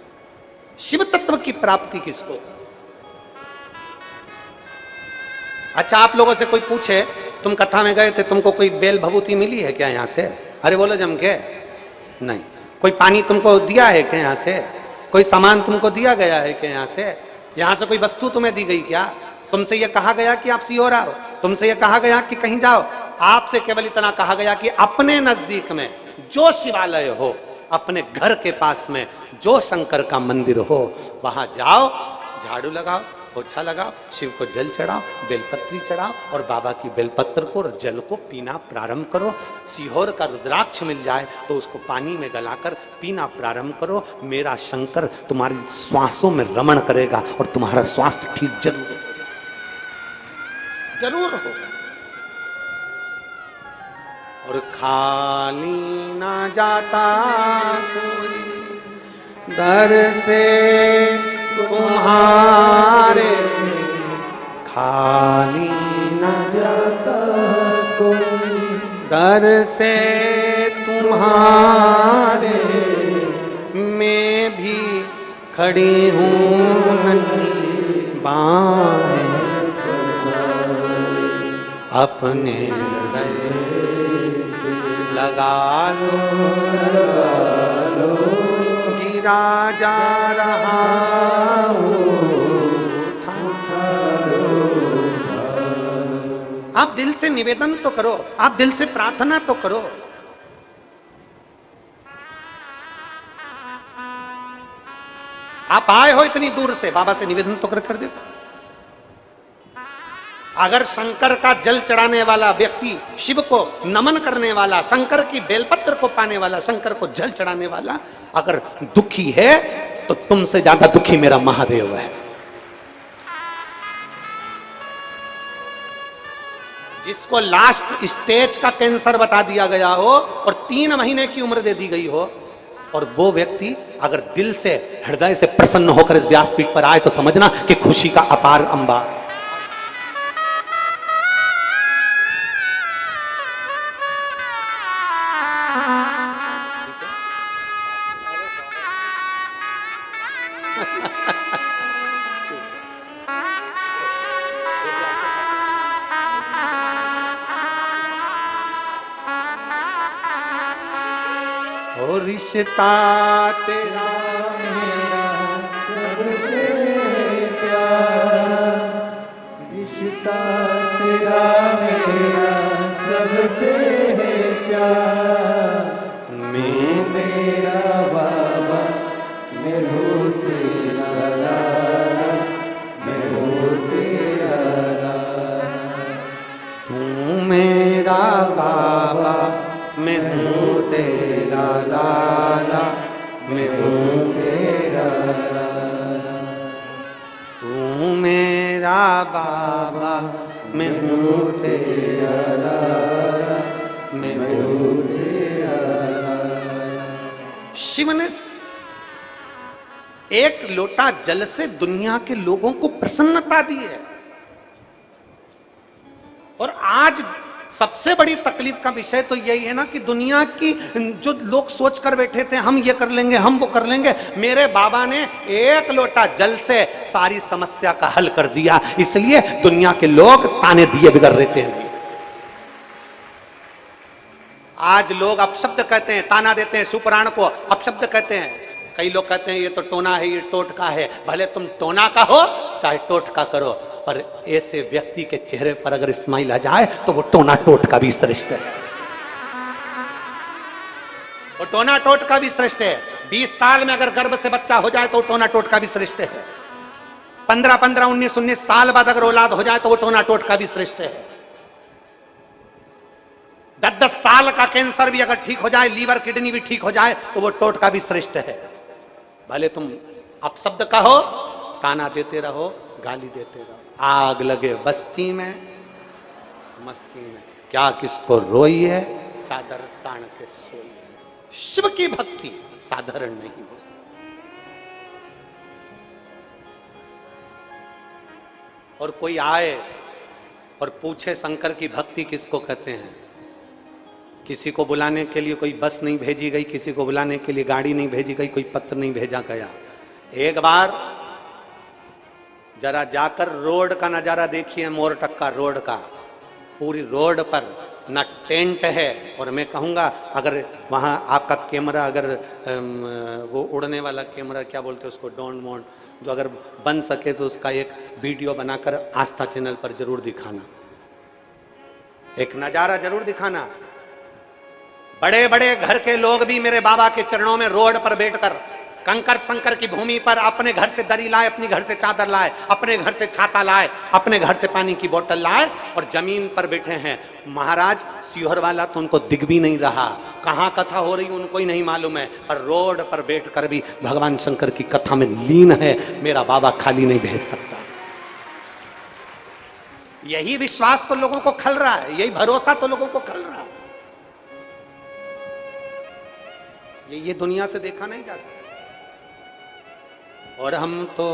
शिव तत्व की प्राप्ति किसको? अच्छा, आप लोगों से कोई पूछे तुम कथा में गए थे, तुमको कोई बेल भभूति मिली है क्या यहाँ से? अरे बोलो जम के नहीं। कोई पानी तुमको दिया है क्या यहाँ से? कोई सामान तुमको दिया गया है क्या यहाँ से? यहाँ से कोई वस्तु तुम्हें दी गई क्या? तुमसे यह कहा गया कि आप सियोर आओ? तुमसे यह कहा गया कि कहीं जाओ? आपसे केवल इतना कहा गया कि अपने नजदीक में जो शिवालय हो, अपने घर के पास में जो शंकर का मंदिर हो, वहां जाओ, झाड़ू लगाओ, पोछा लगाओ, शिव को जल चढ़ाओ, बेलपत्री चढ़ाओ और बाबा की बेलपत्र को और जल को पीना प्रारंभ करो। सीहोर का रुद्राक्ष मिल जाए तो उसको पानी में गलाकर पीना प्रारंभ करो। मेरा शंकर तुम्हारी श्वासों में रमण करेगा और तुम्हारा स्वास्थ्य ठीक जरूर हो। और खाली ना जाता कोई दर से तुम्हारे, खाली न जाता कोई दर से तुम्हारे, मैं भी खड़ी हूँ नन्ही बाहें अपने हृदय से लगा लो, गिरा जा रहा आप दिल से निवेदन तो करो, आप दिल से प्रार्थना तो करो। आप आए हो इतनी दूर से, बाबा से निवेदन तो कर देखो। अगर शंकर का जल चढ़ाने वाला व्यक्ति, शिव को नमन करने वाला, शंकर की बेलपत्र को पाने वाला, शंकर को जल चढ़ाने वाला अगर दुखी है तो तुमसे ज्यादा दुखी मेरा महादेव है। जिसको लास्ट स्टेज का कैंसर बता दिया गया हो और 3 महीने की उम्र दे दी गई हो, और वो व्यक्ति अगर दिल से, हृदय से प्रसन्न होकर इस व्यासपीठ पर आए तो समझना कि खुशी का अपार अंबार। ओ रिश्ता तेरा मेरा सबसे प्यारा, रिश्ता तेरा मेरा सबसे प्यारा, मैं मेरा बाबा, मैं हूँ तेरा लाला, मैं हूँ तेरा लाला, तू मेरा बाबा, मैं हूँ तेरा लाला, मैं हूँ तेरा लाला, तू मेरा बाबा, मैं हूँ तेरा लाला, मैं हूँ तेरा लाला। शिव ने एक लोटा जल से दुनिया के लोगों को प्रसन्नता दी है। और आज सबसे बड़ी तकलीफ का विषय तो यही है ना कि दुनिया की जो लोग सोच कर बैठे थे हम ये कर लेंगे, हम वो कर लेंगे, मेरे बाबा ने एक लोटा जल से सारी समस्या का हल कर दिया। इसलिए दुनिया के लोग ताने दिए बिगड़ रहते हैं। आज लोग अपशब्द कहते हैं, ताना देते हैं, सुपुराण को अपशब्द कहते हैं। कई लोग कहते हैं ये तो टोना है, ये टोटका है। भले तुम टोना का हो चाहे टोटका करो, पर ऐसे व्यक्ति के चेहरे पर अगर स्माइल आ जाए तो वो टोना टोटका भी श्रेष्ठ है। वो टोना टोटका भी श्रेष्ठ है। 20 साल में अगर गर्भ से बच्चा हो जाए तो वो टोना टोटका भी श्रेष्ठ है। 15-15, 19-19 साल बाद अगर औलाद हो जाए तो वो टोना टोटका भी श्रेष्ठ है। 10-10 साल का कैंसर भी अगर ठीक हो जाए, लीवर किडनी भी ठीक हो जाए तो वो टोटका भी श्रेष्ठ है। भले तुम अपशब्द कहो, ताना देते रहो, गाली देते रहो। आग लगे बस्ती में, मस्ती में क्या किसको रोई है, चादर तान के सोई है। शिव की भक्ति साधारण नहीं हो सकती। और कोई आए और पूछे शंकर की भक्ति किसको कहते हैं, किसी को बुलाने के लिए कोई बस नहीं भेजी गई, किसी को बुलाने के लिए गाड़ी नहीं भेजी गई, कोई पत्र नहीं भेजा गया। एक बार जरा जाकर रोड का नजारा देखिए, मोरटक्का रोड का। पूरी रोड पर न टेंट है, और मैं कहूँगा अगर वहाँ आपका कैमरा, अगर वो उड़ने वाला कैमरा क्या बोलते हैं उसको, डोंट मोन, जो अगर बन सके तो उसका एक वीडियो बनाकर आस्था चैनल पर जरूर दिखाना, एक नजारा जरूर दिखाना। बड़े बड़े घर के लोग भी मेरे बाबा के चरणों में रोड पर बैठकर कंकर संकर की भूमि पर अपने घर से दरी लाए, अपने घर से चादर लाए, अपने घर से छाता लाए, अपने घर से पानी की बोतल लाए और जमीन पर बैठे हैं। महाराज सीहोर वाला तो उनको दिख भी नहीं रहा, कहाँ कथा हो रही उनको ही नहीं मालूम है, पर रोड पर बैठकर भी भगवान शंकर की कथा में लीन है। मेरा बाबा खाली नहीं भेज सकता। यही विश्वास तो लोगों को खल रहा है, यही भरोसा तो लोगों को खल रहा है। ये दुनिया से देखा नहीं जाता। और हम तो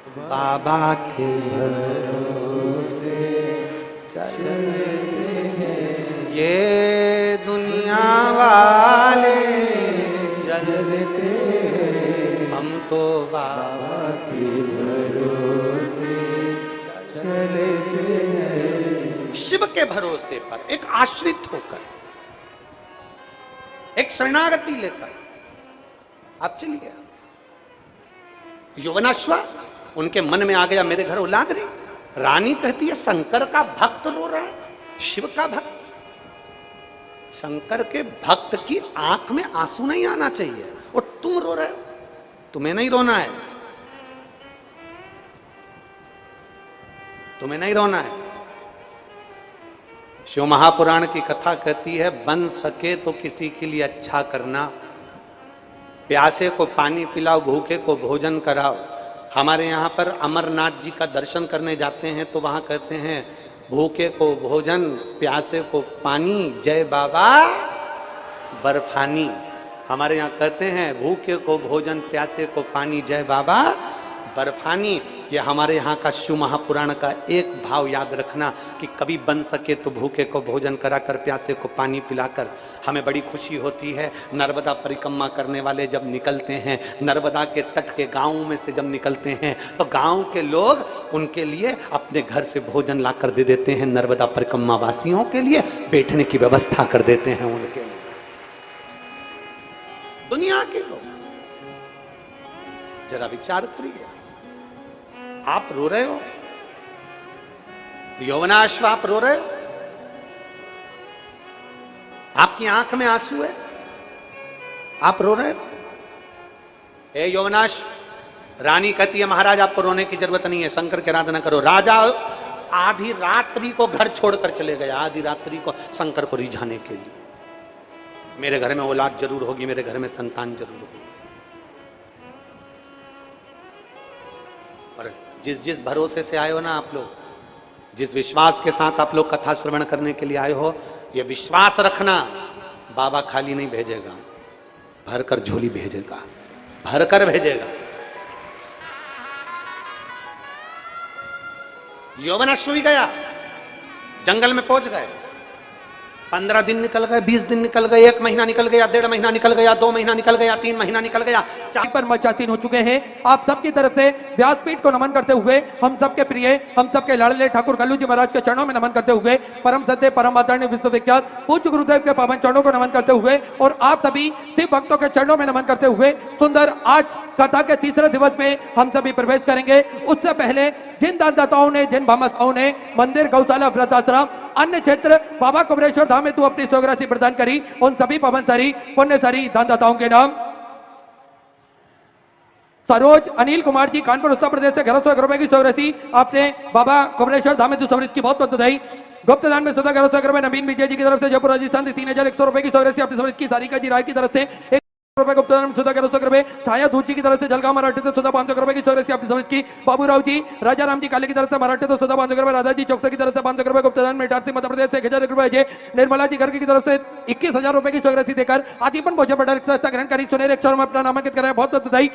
बाबा के भरोसे चलते हैं, ये दुनिया वाले चलते हैं, हम तो बाबा के भरोसे चलते हैं। शिव के भरोसे पर एक आश्रित होकर, एक शरणागति लेकर आप चलिए। यौवनाश्वा उनके मन में आ गया, मेरे घर औलाद नहीं। रानी कहती है शंकर का भक्त रो रहा है, शिव का भक्त। शंकर के भक्त की आंख में आंसू नहीं आना चाहिए, और तुम रो रहे हो, तुम्हें नहीं रोना है, तुम्हें नहीं रोना है। शिव महापुराण की कथा कहती है, बन सके तो किसी के लिए अच्छा करना, प्यासे को पानी पिलाओ, भूखे को भोजन कराओ। हमारे यहाँ पर अमरनाथ जी का दर्शन करने जाते हैं तो वहाँ कहते हैं भूखे को भोजन, प्यासे को पानी, जय बाबा बर्फानी। हमारे यहाँ कहते हैं भूखे को भोजन, प्यासे को पानी, जय बाबा बर्फानी। ये हमारे यहाँ का शिव महापुराण का एक भाव याद रखना कि कभी बन सके तो भूखे को भोजन कराकर, प्यासे को पानी पिलाकर। हमें बड़ी खुशी होती है नर्मदा परिक्रमा करने वाले जब निकलते हैं, नर्मदा के तट के गाँव में से जब निकलते हैं तो गाँव के लोग उनके लिए अपने घर से भोजन ला कर दे देते हैं। नर्मदा परिक्रमा वासियों के लिए बैठने की व्यवस्था कर देते हैं उनके लिए। दुनिया के लोग जरा विचार करिए, आप रो रहे हो, यौवनाश्व आप रो रहे हो, आपकी आंख में आंसू है, आप रो रहे हो। ए यौवनाश्व, रानी कहती है महाराज आपको रोने की जरूरत नहीं है, शंकर की आराधना करो। राजा आधी रात्रि को घर छोड़कर चले गया, आधी रात्रि को शंकर को रिझाने के लिए। मेरे घर में औलाद जरूर होगी, मेरे घर में संतान जरूर होगी। और जिस जिस भरोसे से आए हो ना आप लोग, जिस विश्वास के साथ आप लोग कथा श्रवण करने के लिए आए हो, ये विश्वास रखना बाबा खाली नहीं भेजेगा, भरकर झोली भेजेगा, भरकर भेजेगा। यौवनाश्व भी गया, जंगल में पहुंच गए। 15 दिन निकल गए, 20 दिन निकल गए, 1 महीना निकल गया, 1.5 महीना निकल गया, 2 महीना निकल गया, 3 महीना निकल गया। पर मचासीन हो चुके हैं। आप सबकी तरफ से व्यासपीठ को नमन करते हुए, हम सबके प्रिय, हम सबके लाडले ठाकुर कल्लू जी महाराज के चरणों में नमन करते हुए, परम सत्य परम आदरणीय विश्वविख्यात पूज्य गुरुदेव के पावन चरणों को नमन करते हुए, और आप सभी शिव भक्तों के चरणों में नमन करते हुए सुंदर आज कथा के तीसरे दिवस में हम सभी प्रवेश करेंगे। उससे पहले जिन दानदाताओं ने, जिन भामाशाओं ने मंदिर, गौशाला, वृद्धाश्रम, अन्य क्षेत्र बाबा कुमरेश्वर धाम में तू अपनी स्वराशि प्रदान करी, उन सभी पवनसारी पुण्यसारी दानदाताओं के नाम: सरोज अनिल कुमार जी, कानपुर उत्तर प्रदेश से 1100 रुपए की स्वराशि आपने बाबा कुमरेश्वर धाम में तू समृद्ध की बहुत बहुत बधाई। गुप्त दान में 1100 रुपए नवीन विजय जी की तरफ से जयपुर राजस्थान से 3100 रुपए की स्वराशि आपने समृद्ध की। सारिका जी राय की तरफ से रुपए गुप्त दान में 1100 रुपए। छाया दूत जी की तरफ से जलगांव मराठी से 500 रुपए की स्वराशि आपने समृद्ध की। बाबूराव जी, राजा राम जी काले की तरफ से मराठी से 500 रुपए। राधा जी चौकसा की तरफ से 500 रुपए गुप्त दान में। इटारसी मध्य प्रदेश से 1000 रुपए। अजय निर्मला जी गर्ग की तरफ से 21,000 रुपए की स्वराशि देकर आजीवन भोजन पटार ग्रहण करी। सुनहरे अक्षरों में अपना नामांकित कराया, बहुत बहुत बधाई।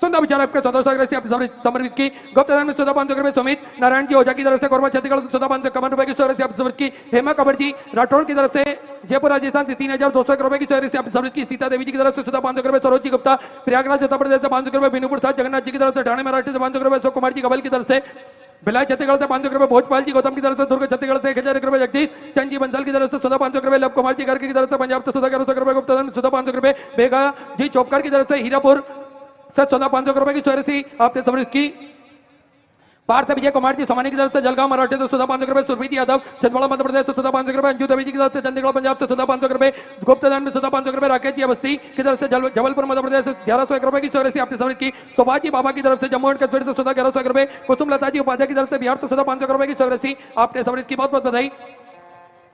सुंदर विचार आपके 1400 आपने समर्पित की। गुप्तदान में 14,500 रुपए सुमित नारायण जी ओझा की तरफ से, कोरबा छत्तीसगढ़ से 14,551 रुपए की आपने समर्पित की। हेमा कबर जी राठौड़ की तरफ से, जयपुर राजस्थान से 3,200 रुपए की आपने समर्पित की। सीता देवी जी की तरफ से 14,500 रुपए, सरोज जी गुप्ता प्रयागराज उत्तर प्रदेश से 500 रुपए, बिनू प्रसाद जगन्नाथ जी की तरफ से, ठाणे महाराष्ट्र से 500 रुपए, अशोक कुमार जी कबल की तरफ से, भिलाई छत्तीसगढ़ से 500 रुपए, भोजपाल जी गौतम की तरफ से, दुर्ग छत्तीसगढ़ से 1,000 रुपए, जगदीश चंद जी बंसल की तरफ से 14,500 रुपए, लव कुमार जी गर्ग की तरफ से, पंजाब से 14,100 रुपए, गुप्तदान 14,500 रुपए, बेगा जी चौपकर की तरफ से, हीरापुर से 14,500 रुपए की आपने समर्पित की। पार्थ विजय कुमार जी सोमानी की तरफ से, जलगांव मराठी से 14,500 रुपए, सुरभीत यादव छिंदवाड़ा मध्य प्रदेश से 14,500 रुपए, अंजू देवी जी की तरफ से, चंडीगढ़ पंजाब से 14,500 रुपए, गुप्तदान में 14,500 रुपए, राकेश जी अवस्थी की तरफ से, जबलपुर मध्य प्रदेश से 1,101 रुपए की आपने समर्पित की। सुभाष जी बाबा की तरफ से, जम्मू एंड कश्मीर से 11,101 रुपए, कुसुम लता जी उपाध्याय की तरफ से, बिहार से 14,500 रुपए की आपने समर्पित की। बहुत बहुत बधाई।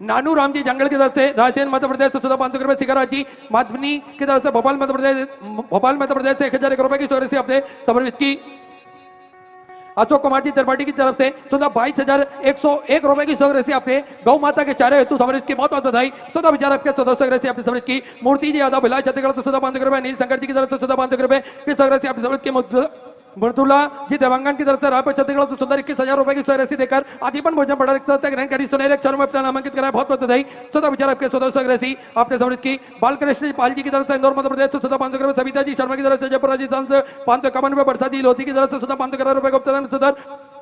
नानू राम जी जंगल की तरफ से, राजस्थान मध्य प्रदेश से 14,500 रुपए, सिकराज जी माधवनी की तरफ से, भोपाल मध्य प्रदेश से 1,001 रुपए की आपने समर्पित की। अशोक कुमार जी त्रिपाठी की तरफ से 22,101 रुपए की आपने गौ माता के चारे हेतु समर्पित की। बहुत बहुत बधाई। 14 विचार आपके 1400 आपने समर्पित की। मूर्ति जी यादव भिलाई छत्तीसगढ़ से 14,500 रुपए, नील शंकर जी की तरफ से 14,500 रुपए की आपने समर्पित की। मृदुला जी देवांगन की तरफ से रायपुर छत्तीसगढ़ से सुंदर 21,000 रुपए की राशि देकर आजीवन भोजन बड़ा ग्रहण करी। सुनहरे अक्षरों में अपना नामांकित कराया। बहुत बहुत बधाई। 14 विचार आपके 1400 आपने समर्पित की। बालकृष्ण पाल जी की तरफ से इंदौर मध्य प्रदेश से 14,500 रुपए, सविता जी शर्मा की तरफ से जयपुर राजस्थान से 551 रुपए, बरसा जी लोधी की तरफ से 511 रुपए, गुप्तदान सुधर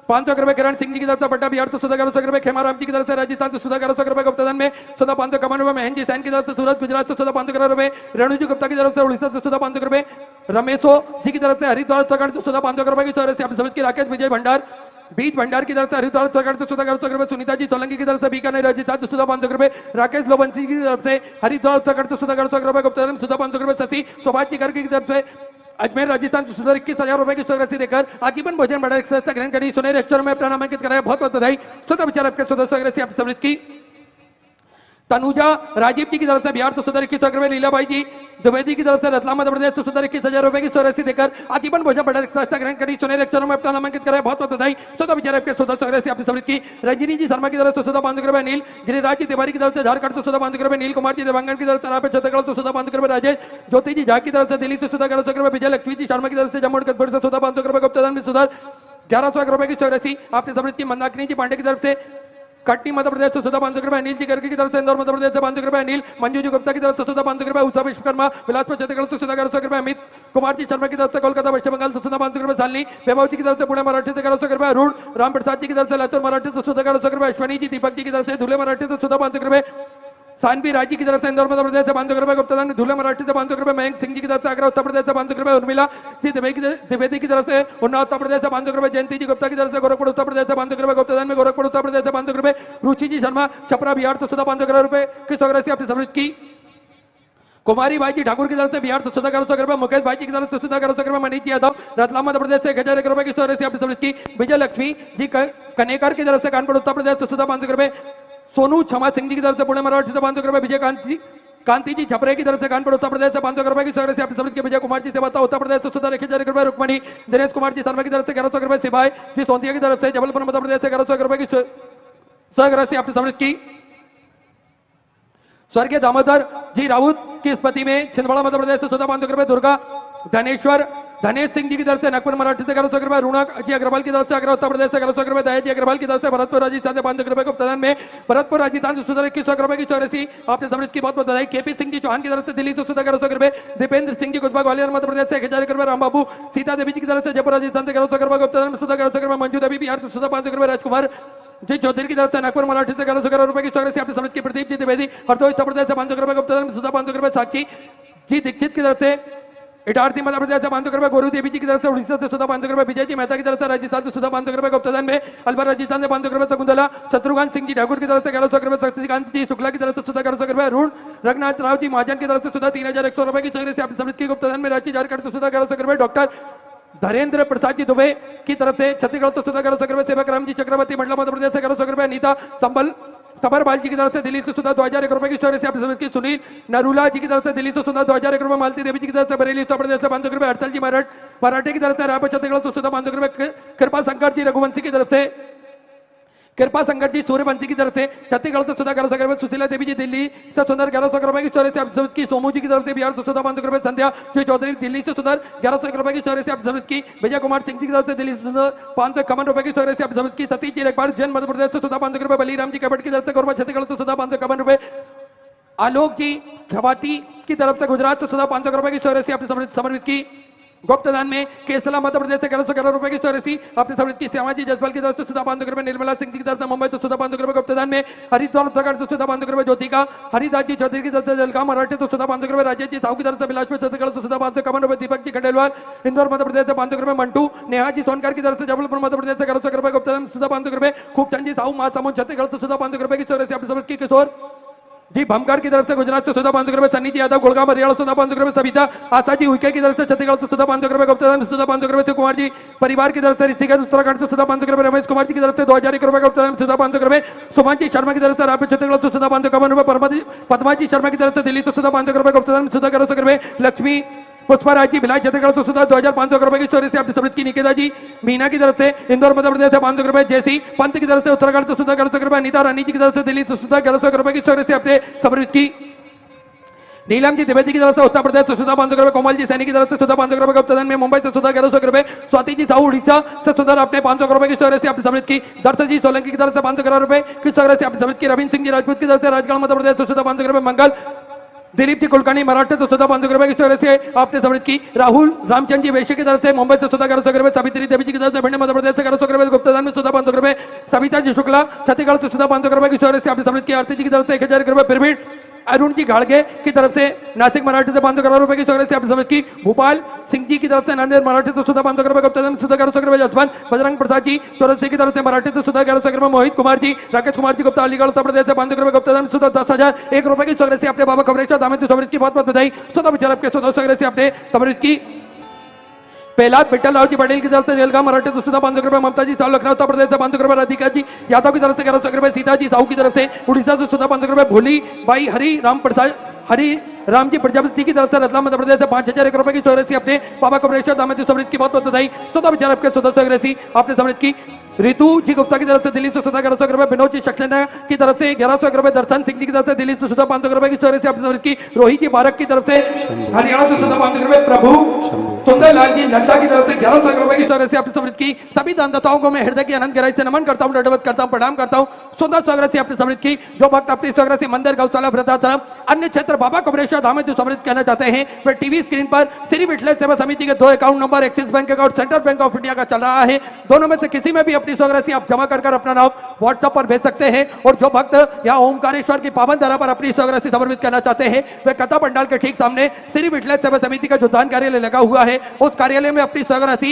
500 रुपए, किरण सिंह जी की तरफ से पट्टा बिहार से 1100 रुपए, खेमाराम जी की तरफ से राजस्थान से 1100 रुपए, गुप्तदान में 551 रुपए, महेंद्र जी सैन की तरफ से सूरत गुजरात से 511 रुपए, रेणु जी गुप्ता की तरफ से उड़ीसा से 500 रुपए, रमेशो जी की तरफ से हरिद्वार उत्तराखंड से 500 रुपए की आपने समझ की। राकेश विजय भंडार बीज भंडार की तरफ से हरिद्वार उत्तराखंड से 1100 रुपए, सुनीता जी सोलंकी की तरफ से बीकानेर राजस्थान से 500 रुपए, राकेश लोबंसी की तरफ से हरिद्वार उत्तराखंड से 1100 रुपए, गुप्तदान 500 रुपए, शशि सुभाष जी गर्ग की तरफ से अजमेर राजस्थान से 21,000 रुपए की राशि देकर आजीवन भोजन बड़ा ग्रहण करी। सुनहरे अक्षरों में अपना नामांकित कराया। बहुत बहुत बधाई। 14 विचार आपके 1400 आपने समर्पित की। तनुजा राजीव जी की तरफ से बिहार से 21,000 रुपए, लीलाबाई जी द्विवेदी की तरफ से रतलाम मध्य प्रदेश से 21,000 रुपए की राशि देकर आजीवन भोजन बड़ा ग्रहण करी। सुनहरे अक्षरों में अपना नामांकित कराया। बहुत बहुत बधाई। 14 विचार आपके 1400 आपने समर्पित की। रजनी जी शर्मा की तरफ से 500 रुपए, नील गिरिराज जी तिवारी की तरफ से झारखंड से 500 रुपए, नील कुमार जी देवांगन की तरफ से रायपुर छत्तीसगढ़ से 500 रुपए, राजेश ज्योति जी झा की तरफ से दिल्ली से 1100 रुपए, विजय लक्ष्मी जी शर्मा की तरफ से जम्मू कश्मीर से 500 रुपए, गुप्तदान में सुधर 1,101 रुपए की राशि आपने समर्पित की। मंदाकिनी जी पांडे की तरफ से कटनी मध्य प्रदेश से 500 रुपए, अनिल जी गर्ग की तरफ से इंदौर मध्य प्रदेश से 500 रुपए, अनिल मंजू जी गुप्ता की तरफ से 500 रुपए, उत्सव विश्वकर्मा बिलासपुर छत्तीसगढ़ से 1100 रुपए, अमित कुमार जी शर्मा की तरफ से कोलकाता पश्चिम बंगाल से 500 रुपए, सालनी वैभव जी की तरफ से पुणे मराठी से 1100 रुपए, अरुण राम प्रसाद जी की तरफ से लातूर मराठी से 1100 रुपए, अश्वनी जी दीपक जी की तरफ से धुले मराठी से 500 रुपए, सानवी राजी की तरफ से इंदौर मध्य प्रदेश से 500 रुपए, गुप्तदान धुले मराठी से 500 रुपए, मयंक सिंह जी की तरफ से आगरा उत्तर प्रदेश से 500 रुपए, उर्मिला जी द्विवेदी की तरफ से उन्नाव उत्तर प्रदेश से 500 रुपए, जयंती जी गुप्ता की तरफ से गोरखपुर उत्तर प्रदेश से 500 रुपए, गुप्तदान में गोरखपुर उत्तर प्रदेश से 500 रुपए, रुचि जी शर्मा छपरा बिहार से 500 रुपए की राशि आपने समर्पित की। कुमारी भाई जी ठाकुर की तरफ से बिहार से 1100 रुपए, मुकेश भाई जी की तरफ से 1100 रुपए, मनीष जी यादव रतलाम मध्य प्रदेश से 1,001 रुपए की राशि आपने समर्पित की। विजय लक्ष्मी जी कनेकर की तरफ से कानपुर उत्तर प्रदेश से 500 रुपए, सोनू क्षमा सिंह जी की तरफ से पुणे मराठी से 500 रुपए, विजय कांति जी छपरे की तरफ से कानपुर उत्तर प्रदेश से 500 रुपए की राशि आपने समर्पित की। विजय कुमार जी सेवाता उत्तर प्रदेश से 1,001 रुपए, रुक्मणी दिनेश कुमार जी शर्मा की तरफ से 1100 रुपए, सिपाही जी सोंतिया की तरफ से जबलपुर मध्य प्रदेश से 1100 रुपए की राशि आपने समर्पित की। स्वर्गीय दामोदर जी राउत की स्मृति में छिंदवाड़ा मध्य प्रदेश से 500 रुपए, दुर्गा धनेश सिंह जी की तरफ से नागपुर मराठी से 1100 रुपए, रुणा जी अग्रवाल की तरफ से आगरा उत्तर प्रदेश से 1100 रुपए, दया जी अग्रवाल की तरफ से भरतपुर राजस्थान से 500 रुपए, गुप्तदान में भरतपुर राजस्थान से 21,000 रुपए की राशि आपने समर्पित की। बहुत बहुत बधाई। केपी सिंह जी चौहान की तरफ से दिल्ली से 1100 रुपए, दीपेंद्र सिंह जी कुशवाहा ग्वालियर मध्य प्रदेश से 1,000 रुपए, राम बाबू सीता देवी जी की तरफ से जयपुर राजस्थान से 1100 रुपए, गुप्तदान में 1100 रुपए, मंजू देवी बिहार से 500 रुपए, राजकुमार जी चौधरी की तरफ से नागपुर मराठी से 1100 रुपए की राशि आपने समर्पित की। प्रदीप जी द्विवेदी हरदोई उत्तर प्रदेश से 500 रुपए, गुप्तदान में 500 रुपए, साक्षी जी दीक्षित की तरफ से इटारसी मध्य प्रदेश से 500 रुपए, गोरू देवी जी की तरफ से उड़ीसा से 500 रुपए, विजय जी मेहता की तरफ से राजस्थान से 500 रुपए, गुप्तदान में अलवर राजस्थान से 500 रुपए, शकुंतला शत्रुघ्न सिंह जी ठाकुर की तरफ से 1100 रुपए, शक्तिकांत जी शुक्ला की तरफ से 1100 रुपए, अरुण रघुनाथ राव जी महाजन की तरफ से 3,100 रुपए की राशि आपने समर्पित की। गुप्तदान में रांची झारखंड से 1100 रुपए, डॉक्टर धैरेंद्र प्रसाद जी दुबे की तरफ से छत्तीसगढ़ से 1100 रुपए, सेवक राम जी चक्रवर्ती मंडला मध्य प्रदेश से 1100 रुपए, नीता सबरपाल जी की तरफ से दिल्ली से 2,001 रुपए की राशि आपने समर्पित की। सुनील नरूला जी की तरफ से दिल्ली से 2,001 रुपए, मालती देवी जी की तरफ से बरेली उत्तर प्रदेश से 500 रुपए, हर्षल जी मराठे की तरफ से रायपुर छत्तीसगढ़ से 500 रुपए, कृपा शंकर जी रघुवंशी की तरफ से कृपा संकट जी सूर्यवंशी की तरफ से छत्तीसगढ़ से सुधा 1100 रुपए, सुशीला देवी जी दिल्ली से सुंदर 1100 रुपए की चौरे से आप समझ की, सोमू जी की तरफ से बिहार से सुधा 500 रुपए, संध्या श्री चौधरी दिल्ली से सुंदर 1100 रुपए की चौरे से आप समझ की, विजय कुमार सिंह जी की तरफ से दिल्ली से सुंदर 551 रुपए की चौरे से आप समझ की, सतीश जी एक बार जैन मध्य प्रदेश से सुधा 500 रुपए, बलीराम जी कपट की तरफ से कोरबा छत्तीसगढ़ से सुधा 551 रुपए, आलोक जी खवाती की तरफ से गुजरात से सुधा 500 रुपए की चौरे से आपने समर्पित की। गुप्तदान में केसला मध्य प्रदेश से 1111 रुपए की चौरासी आपने समर्पित की। श्यामा जी जसपाल की तरफ से सुधा 500 रुपए, निर्मला सिंह जी की तरफ से मुंबई से सुधा 500 रुपए गुप्तदान में, हरिद्वार उत्तराखंड से सुधा 500 रुपए, ज्योतिका हरिदास जी चौधरी की तरफ से जलगांव मराठी से सुधा 500 रुपए, राजेश जी साहू की तरफ से बिलासपुर छत्तीसगढ़ से सुधा 551 रुपए, दीपक जी खंडेलवाल इंदौर मध्य प्रदेश से 500 रुपए, मंटू नेहा जी सोनकर की तरफ से जबलपुर मध्य प्रदेश से 1100 रुपए गुप्तदान सुधा 500 रुपए, खूबचंद जी साहू महासमुंद छत्तीसगढ़ से सुधा 500 रुपए की चौरासी आपने समर्पित की। किशोर जी भमकर की तरफ से गुजरात से सुधा 500 रुपए, सन्नी जी यादव गुड़गांव हरियाणा सुधा 500 रुपए, सविता आशा जी उइके की तरफ से छत्तीसगढ़ से सुधा 500 रुपए गुप्तदान सुधा 500 रुपए, कुमार जी परिवार की तरफ से ऋषिकेश उत्तराखंड से सुधा 500 रुपए, रमेश कुमार जी की तरफ से 2001 रुपए गुप्तदान सुधा 500 रुपए, सुमन जी शर्मा की तरफ से रायपुर छत्तीसगढ़ से सुधा 551 रुपए, पद्मा जी शर्मा की तरफ से दिल्ली से सुधा 500 रुपए गुप्तदान सुधा 1100 रुपए, लक्ष्मी पुष्पराज जी भिलाई छत्तीसगढ़ से सुधा 2500 रुपए की चोरी से आपने समृद्ध की। निकेता जी मीना की तरफ से इंदौर मध्य प्रदेश से 500 रुपए, जैसी पंत की तरफ से उत्तराखंड से सुधा 1100 रुपए, अनिता रानी जी की तरफ से दिल्ली से सुधा 1100 रुपए की चोरी से आपने समृद्ध की। नीलम जी द्विवेदी की तरफ से उत्तर प्रदेश से सुधा 500 रुपए, कोमल जी सैनी की तरफ से सुधा 500 रुपए गुप्तदान में, मुंबई से सुधा 1100 रुपए, स्वाति जी साहू उड़ीसा से सुधा अपने 500 रुपए की चौरे से आपने समृद्ध की। दर्शन जी सोलंकी की तरफ से 500 रुपए की चौरे से आपने समृद्ध की। रविंद्र सिंह जी राजपूत की तरफ से राजगढ़ मध्य प्रदेश से सुधा 500 रुपए, मंगल दिलीप जी कुलकर्णी मराठा से सुधा 500 रुपए की चौरे से आपने समृद्ध की। राहुल रामचंद्र जी वैश्य की तरफ से मुंबई से सुधा 1100 रुपए, सावित्री देवी जी की तरफ से भिंड मध्य प्रदेश से 1100 रुपए गुप्तदान में सुधा 500 रुपए, सविता जी शुक्ला छत्तीसगढ़ से सुधा 500 रुपए की चौरे से आपने समृद्ध की। आरती जी की तरफ से 1000 रुपए, पिरमिड अरुण जी घाड़गे की तरफ से नासिक मराठी से 500 रुपए की चौरे से आपने समझ की। भोपाल सिंह जी की तरफ से नांदेड़ मराठी से सुधा 500 रुपए गुप्तदान सुधा 1100 रुपए, जसवंत बजरंग प्रसाद जी चौरसी की तरफ से मराठी से सुधा 1100 रुपए, मोहित कुमार जी राकेश कुमार जी गुप्ता अलीगढ़ उत्तर प्रदेश से 500 रुपए गुप्तदान सुधा 10,001 रुपए की चौरे से अपने बाबा खबरेश्वर दामद समृद्ध की बहुत बहुत बधाई। सुधा विचार आपके सुधा से अपने समृद्ध की। प्रहलाद बिट्टल राव जी पटेल की तरफ से जलगांव मराठी से सुधा 500 रुपए, ममता जी साहू लखनऊ उत्तर प्रदेश से 500 रुपए, राधिका जी यादव की तरफ से 1100 रुपए, सीता जी साहू की तरफ से उड़ीसा से सुधा 500 रुपए, भोली बाई हरी राम जी प्रजापति की तरफ से रतलाम मध्य प्रदेश से 5001 रुपए की चौरासी अपने बाबा कमरेश्वर दामद समृद्ध की बहुत बहुत बधाई। सुधा विचार आपके सुधा आपने समृद्ध की। रितु जी गुप्ता की तरफ से दिल्ली से सुधा 1100 रुपए, विनोद जी सक्सेना की तरफ से 1100 रुपए, दर्शन सिंह जी की तरफ से दिल्ली से सुधा 500 रुपए की चौरे से आपने समृद्ध की। रोहित जी भारत की तरफ से हरियाणा से सुधा 500 रुपए, प्रभु सुंदर लाल जी लड्डा की तरफ से 1100 रुपए की चौरे से आपने समृद्ध की। सभी दानदाताओं को मैं हृदय की अनंत गहराई से नमन करता हूँ, दंडवत करता हूँ, प्रणाम करता हूँ। सुंदर स्वागत से आपने समृद्ध की। जो भक्त अपनी स्वागत से मंदिर गौशाला वृद्धाश्रम अन्य क्षेत्र बाबा कमरेश्वर धाम जो समृद्ध कहना चाहते हैं, वे टीवी स्क्रीन पर श्री विठल सेवा समिति के 2 account number axis bank account central bank of India का चल रहा है। दोनों में से किसी में भी अपनी स्वागत आप जमा कर अपना नाम व्हाट्सएप पर भेज सकते हैं। और जो भक्त या ओमकारेश्वर की पावन धरा पर अपनी स्वागत समर्पित करना चाहते हैं, वे कथा पंडाल के ठीक सामने श्री विठल सेवा समिति का जो दान कार्यालय लगा हुआ है, उस कार्यालय में अपनी स्वागत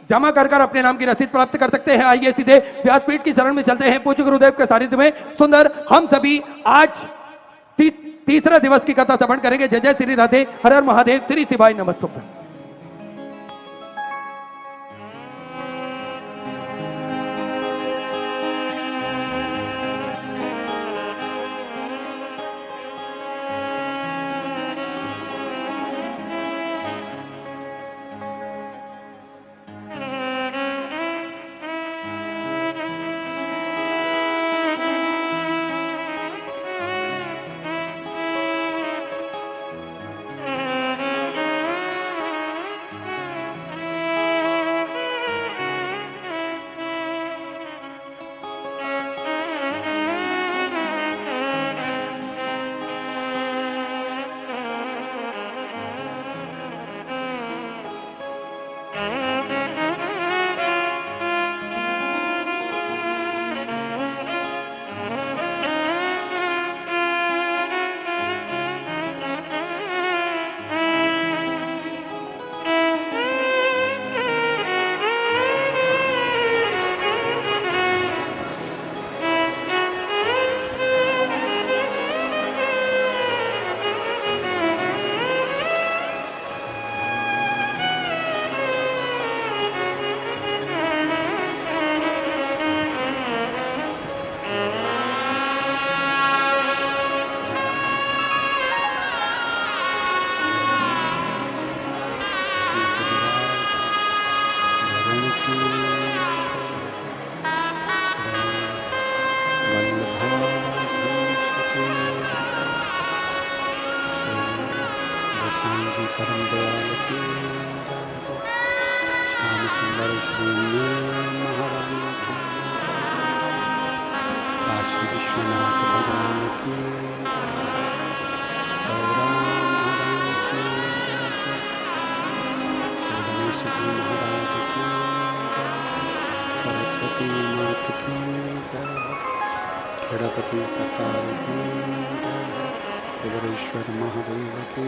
जमा कर अपने नाम की रसीद प्राप्त कर सकते हैं। आइए सीधे व्यासपीठ की शरण में चलते हैं। पूज्य गुरुदेव के सानिध्य में सुंदर हम सभी आज तीसरा दिवस की कथा श्रवण करेंगे। जय जय श्री राधे, हर हर महादेव, श्री शिवाय नमस्तुभ्यं। विश्वनाथ भगवान की गणेश जी महाराज की सरस्वती मात की गणपति सरकार की कुबेरेश्वर महादेव की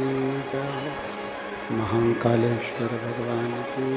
महाकालेश्वर भगवान की